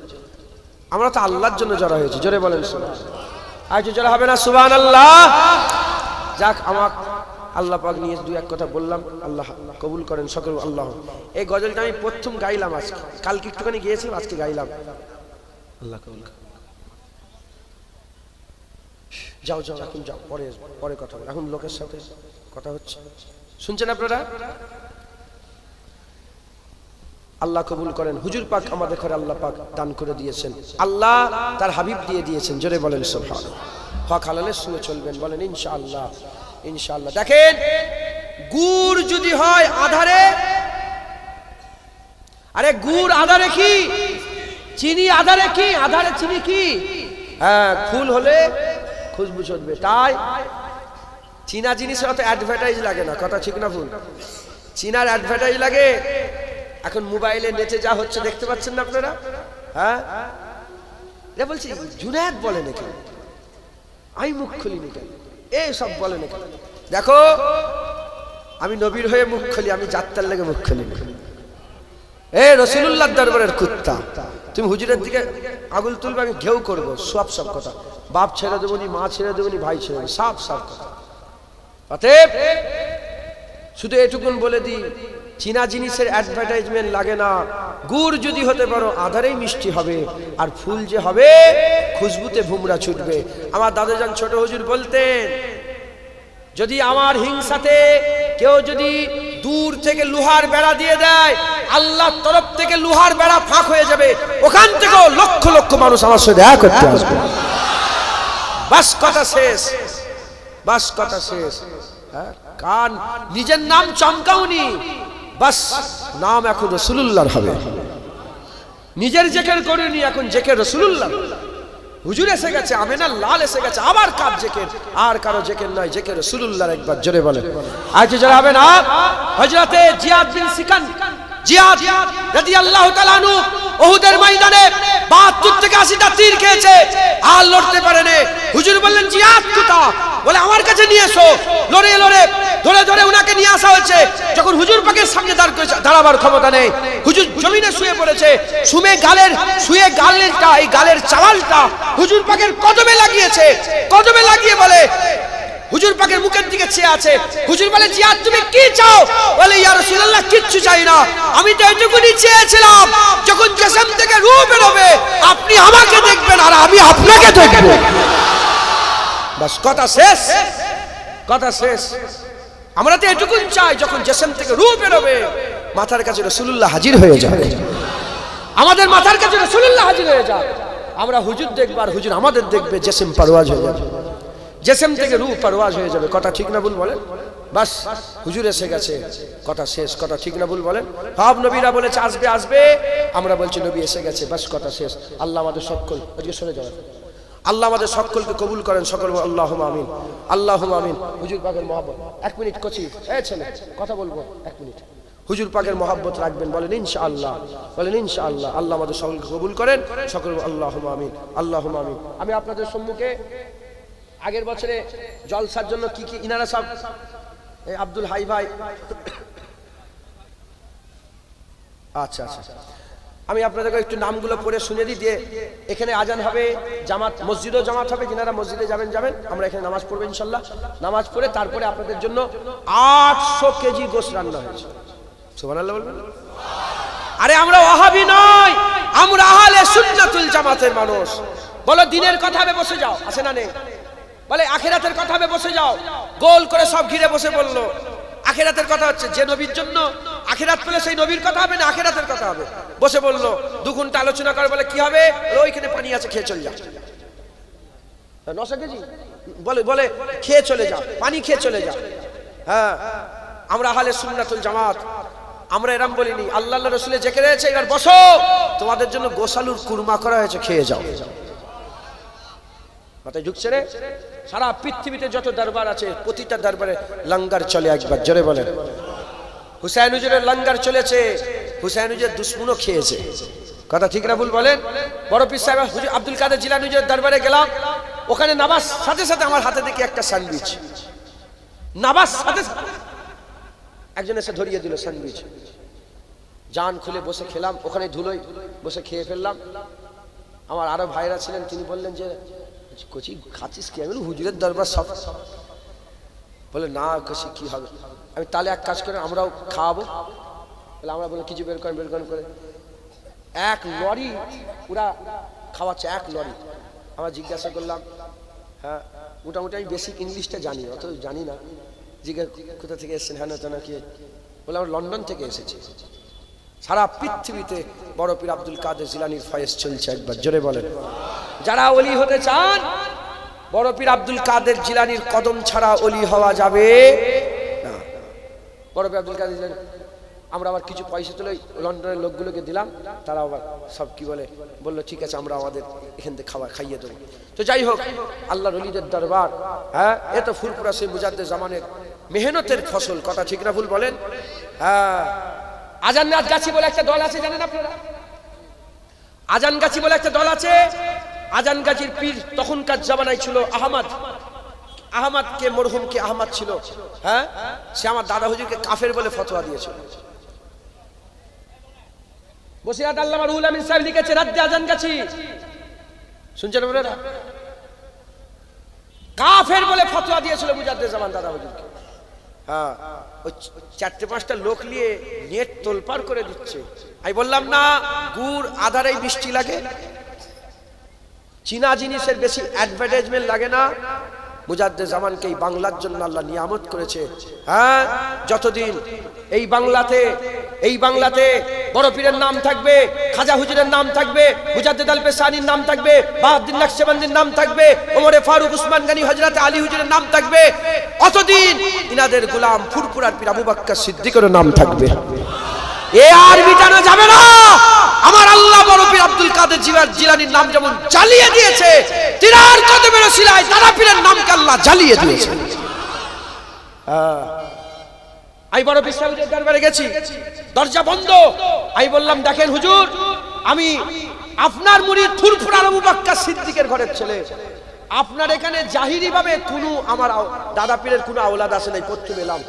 আমরা তো আল্লাহর জন্য জড়া হয়েছি। জোরে বলেন আজ জড়া হবে না সুবহানাল্লাহ। যাক আমার আল্লাহ পাক নিয়ে দুই এক কথা বললাম, আল্লাহ কবুল করেন সকল। আল্লাহ এই গজলটা আমি প্রথম গাইলাম আজকে, কালকে একটুখানি গিয়েছিলাম, আজকে গাইলাম। আল্লাহ কবুল। যাও যাও এখন যাও, পরে পরে কথা বল, এখন লোকের সাথে কথা হচ্ছে, শুনছেন আপনারা? আল্লাহ কবুল করেন। হুজুর পাক আমাদের ঘরে আল্লাহ পাক দান করে দিয়েছেন, আল্লাহ তার হাবিব দিয়ে দিয়েছেন। জোরে বলেন সুবহানাল্লাহ। হক হালালের সঙ্গে চলবেন, বলেন ইনশাআল্লাহ। ইনশাআল্লাহ। দেখেন গুড় যদি হয় আধারে, আরে গুড় আধারে কি, চিনি আধারে কি, আধারে চিনি কি, হ্যাঁ ফুল হলে খুশবু ছড়বে। তাই চীনা জিনিসের অত অ্যাডভার্টাইজ লাগে না, কথা ঠিক না ভুল? চীনার অ্যাডভার্টাইজ লাগে। এখন মোবাইলে নেটে যা হচ্ছে দেখতে পাচ্ছেন না আপনারা? হ্যাঁ বলছি জুনায়েদ বলে নাকি, আমি মুখ খুলিনি কেন, এই সব বলে নাকি? দেখো আমি নবীর হয়ে মুখ খুলি, আমি যাত্রার লেগে মুখ খুলি না। এ রাসূলুল্লাহর দরবারের কুত্তা, তুমি হুজুরের দিকে আগুল তুলবে, আমি ঘেউ করবো। সব কথা, বাপ ছেড়ে দেবনি, মা ছেড়ে দেবনি, ভাই ছেড়ে দেবো, সব কথা। অতএব শুধু এটুকুন বলে দিই, চীনা জিনিসের অ্যাডভার্টাইজমেন্ট লাগে না। গুড় যদি হতে পারো আধারেই মিষ্টি হবে, আর ফুল যে হবে খুশবুতে ভুমরা ছুটবে। আমার দাদাজান ছোট হুজুর বলতেন, যদি আমার হিংসাতে কেউ যদি দূর থেকে লোহার বেড়া দিয়ে দেয়, আল্লাহর তরফ থেকে লোহার বেড়া ফাঁক হয়ে যাবে, ওখান থেকেও লক্ষ লক্ষ মানুষ আমার সাথে দেখা করতে আসবে। বাস কথা শেষ, বাস কথা শেষ। কান নিজের নাম চমকাওনি, বাস নাম এখন রাসূলুল্লাহর হবে। নিজের জিকির করেনি, এখন জিকির রাসূলুল্লাহ। হুজুর এসে গেছে, আমেনার লাল এসে গেছে, আবার কার জিকির? আর কারো জিকির নয়, জিকির রাসূলুল্লাহর। একবার জোরে বলেন। আজ যারা হবে না, হযরতে জিয়াদ বিন সিকান, জিয়াদ রাদিয়াল্লাহু তাআলা আনহু উহুদের ময়দানে ৭২ থেকে ৮০টা তীর খেয়েছে, আর লড়তে পারেনি। হুজুর বললেন, জিয়াদ কোথায়? বলে, আমার কাছে নিয়ে এসো। লড়ে লড়ে ধরে ধরে উনাকে নিয়ে আসা হয়েছে। যখন হুজুর পাকের সামনে দাঁড়াবার ক্ষমতা নেই, হুজুর জমিনে শুয়ে পড়েছে। শুয়ে গালেরটা, এই গালের চাওয়ালটা হুজুর পাকের কদমে লাগিয়েছে। কদমে লাগিয়ে বলে, হুজুর পাকের মুখের দিকে চেয়ে আছে। হুজুর বলে, জিয়াদ তুমি কি চাও? বলে, ইয়া রাসূলুল্লাহ কিচ্ছু চাই না, আমি তো এটুকুনি চেয়েছিলাম, যখন জিসম থেকে রূহ বের হবে আপনি আমাকে দেখবেন আর আমি আপনাকে দেখব। বাস কথা শেষ, কথা শেষ। আমরা তো এটুকুন চাই, যখন জিসম থেকে রূহ বের হবে মাথার কাছে রাসূলুল্লাহ হাজির হয়ে যাবে। আমাদের মাথার কাছে রাসূলুল্লাহ হাজির হয়ে যাবে, আমরা হুজুর দেখব আর হুজুর আমাদের দেখবে। জিসম পারওয়াজ হয়ে যাবে, জিসম থেকে রূহ পারওয়াজ হয়ে যাবে। কথা ঠিক না ভুল বলেন? বাস হুজুর এসে গেছে, কথা শেষ। কথা ঠিক না ভুল বলেন? সব নবীরা বলেছে আসবে আসবে, আমরা বলছি নবী এসে গেছে, বাস কথা শেষ। আল্লাহ আমাদের সকল, ওদিকে সরে যাবেন, আল্লাহ আমাদের সকলকে কবুল করেন, সকল আল্লাহুম্মা আমিন, আল্লাহুম্মা আমিন। হুজুর পাকের মহব্বত, 1 মিনিট কচি, এই ছেলে কথা বলবো 1 মিনিট। হুজুর পাকের মহব্বত রাখবেন, বলেন ইনশাআল্লাহ, বলেন ইনশাআল্লাহ। আল্লাহ আমাদের সকলকে কবুল করেন, সকল আল্লাহুম্মা আমিন, আল্লাহুম্মা আমিন। আমি আপনাদের সম্মুখে আগের বছরে জলসার জন্য কি কি ইনারা সব, এই আব্দুল হাই ভাই, আচ্ছা আচ্ছা, আমি আপনাদেরকে একটু নামগুলো পড়ে শুনে দিই, দিয়ে এখানে আজান হবে, জামাত মসজিদেও জামাত হবে, যিনারা মসজিদে যাবেন যাবেন, আমরা এখানে নামাজ পড়বো ইনশাল্লাহ। নামাজ পড়ে তারপরে আপনাদের জন্য 800 কেজি গোশত রান্না হয়েছে। সুবহানাল্লাহ বলবেন? আরে আমরা ওয়াহাবি নয়, আমরা আহলে সুন্নাতুল জামাতের মানুষ। বলো দিনের কথা হবে, বসে যাও, আছে না নেই? বলে আখিরাতের কথা হবে, বসে যাও। গোল করে সব ঘিরে বসে বললো আখিরাতের কথা হচ্ছে, যে নবীর জন্য আখিরাত পেলে সেই নবীর কথা হবে না, আখিরাতের কথা হবে। বসে বললো 2 ঘন্টা আলোচনা করে, বলে কি হবে? ওইখানে পানি আছে, খেয়ে চলে যা। 900 কেজি বলে বলে খেয়ে চলে যা, পানি খেয়ে চলে যা। হ্যাঁ, আমরা আহলে সুন্নাতুল জামাত, আমরা এরম বলিনি। আল্লাহ রাসূলের জিকির রয়েছে, এবার বসো, তোমাদের জন্য গোশালুর কুরমা করা হয়েছে, খেয়ে যাও। মাথায় ঢুকছে রে? সারা পৃথিবীতে যত দরবার আছে প্রতিটা দরবারে লঙ্গার চলে, একবার জোরে বলেন। হুসাইন হুজুরের লঙ্গার চলেছে, হুসাইন হুজুর দুশ্মনও খেয়েছে। কথা ঠিক না ভুল বলেন? বড় পীর সাহেব হুজুর আব্দুল কাদের জিলানী হুজুরের দরবারে গেলাম, ওখানে নামাজ সাথে সাথে আমার হাতে দেখি একটা স্যান্ডউইচ, নামাজ সাথে সাথে একজন এসে ধরিয়ে দিল স্যান্ডউইচ। জান খুলে বসে খেলাম, ওখানে ধুলোই বসে খেয়ে ফেললাম। আমার আরো ভাইরা ছিলেন, তিনি বললেন যে কচি খাচ্ছিস কি? আমি হুজুরের দরবার সব। বলে না কচি কি হবে? আমি তাহলে এক কাজ করে আমরাও খাওয়াবো। বলে আমরা বলে কিছু বের করেন, বের করেন করে 1 লরি পুরা খাওয়াচ্ছে, 1 লরি। আমরা জিজ্ঞাসা করলাম, হ্যাঁ মোটামুটি আমি বেসিক ইংলিশটা জানি, অত জানি না। জিজ্ঞাসা কোথা থেকে এসেছেন? হ্যাঁ না কি? বলে আমরা লন্ডন থেকে এসেছি। সারা পৃথিবীতে বড় পীর আব্দুল কাদের জিলানীর ফয়েজ চলছে, একবার জোরে বলেন। যারা ওলি হতে চান, বড় পীর আব্দুল কাদের জিলানীর কদম ছাড়া ওলি হওয়া যাবে না। বড় পীর আব্দুল কাদের জিলানী, আমরা আবার কিছু পয়সা তুলে লন্ডনের লোকগুলোকে দিলাম, তারা আবার সব কি বললো ঠিক আছে আমরা আমাদের এখান থেকে খাইয়ে দেবো। তো যাই হোক, আল্লাহর ওলিদের দরবার, হ্যাঁ এ তো ফুরপুরা সে মুজাদ্দেদ জামানের মেহনতের ফসল। কথা ঠিক না ভুল বলেন? হ্যাঁ, আজাননাথ গাছি বলে একটা দল আছে, জানেন আপনারা? আজান গাছি বলে একটা দল আছে। আজান গাছির পীর তখনকার জামানায় ছিল আহমদ। আহমদকে, মরহুমকে আহমদ ছিল, হ্যাঁ, সে আমার দাদা হুজুরকে কাফের বলে ফতোয়া দিয়েছিল। বসিরহাট আল্লামা রুহুল আমিন সাহেব লিখেছে রাদ্দে আজান গাছি, শুনছেন আপনারা? কাফের বলে ফতোয়া দিয়েছিল মুজাদ্দেদ জামান দাদা হুজুরকে। হ্যাঁ, ওই 4-5টা লোক নিয়ে নেট তোলপাড় করে দিচ্ছে। আমি বললাম না, গুড় আধারেই মিষ্টি লাগে, চীনা জিনিসের বেশি অ্যাডভার্টাইজমেন্ট লাগে না। মুজাদ্দেদ জামানকে এই বাংলার জন্য আল্লাহ নিয়ামত করেছে। হ্যাঁ, যতদিন এই বাংলাতে বড় পীরের নাম থাকবে, খাজা হুজুরের নাম থাকবে, মুজাদ্দেদ আল পেশানির নাম থাকবে, বাহাউদ্দিন নকশবন্দির নাম থাকবে, ওমরে ফারুক, উসমান গনি, হযরত আলী হুজুরের নাম থাকবে, অতদিন ইনাদের গোলাম ফুরফুরার পীর আবু বকর সিদ্দিকের নাম থাকবে। এ আর মিটানো যাবে না। আমার আল্লাহ বড় পীর আব্দুল কাদের জিলানীর নাম যেমন জ্বালিয়ে দিয়েছে, তিনার কদমের ওসিলায় দাদা পীরের নামকে আল্লাহ জ্বালিয়ে দিয়েছে। আমি বড় পীর সাহেবের দরবারে গেছি, দরজা বন্ধ। আমি বললাম, দেখেন হুজুর, আমি আপনার মুরিদ ফুরফুরার আবু বকর সিদ্দিকের ঘরের ছেলে, আপনার এখানে জাহিরি ভাবে কোনো আমার দাদা পীরের কোনো আওলাদ আসে নাই, প্রথম এলাম।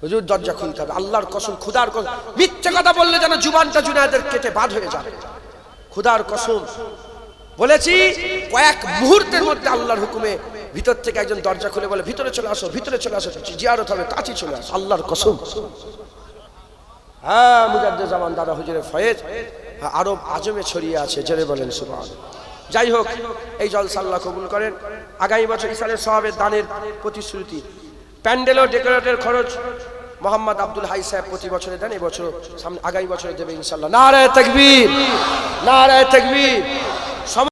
হুজুর দরজা খুলতে হবে, আল্লাহর কসম, খুদার কসম, মিথ্যে কথা বললে যেন জুবানটা জুনায়েদের কেটে বাদ হয়ে যাবে। খুদার কসম বলেছি, কয়েক মুহূর্তের মধ্যে আল্লাহর হুকুমে ভিতর থেকে একজন দরজা খুলে বলে, ভিতরে চলে আসো, ভিতরে চলে আসো, জিয়ারত হবে, কাছে চলে আসো। আল্লাহর কসম। হ্যাঁ, মুজাদ্দেদ জামান দাদা হুজুরের ফয়েজ আরব আজমে ছড়িয়ে আছে, জেনে বলেন সুবহান। যাই হোক, এই জলসা আল্লাহ কবুল করেন। আগামী বছর ইসালের সওয়াবের দানের প্রতিশ্রুতি, প্যান্ডেল ও ডেকোরেটের খরচ মোহাম্মদ আব্দুল হাই সাহেব প্রতি বছরে দেন, এই বছর সামনে আগামী বছরে দেবে ইনশাআল্লাহ। নারায়ে তাকবীর, নারায়ে তাকবীর।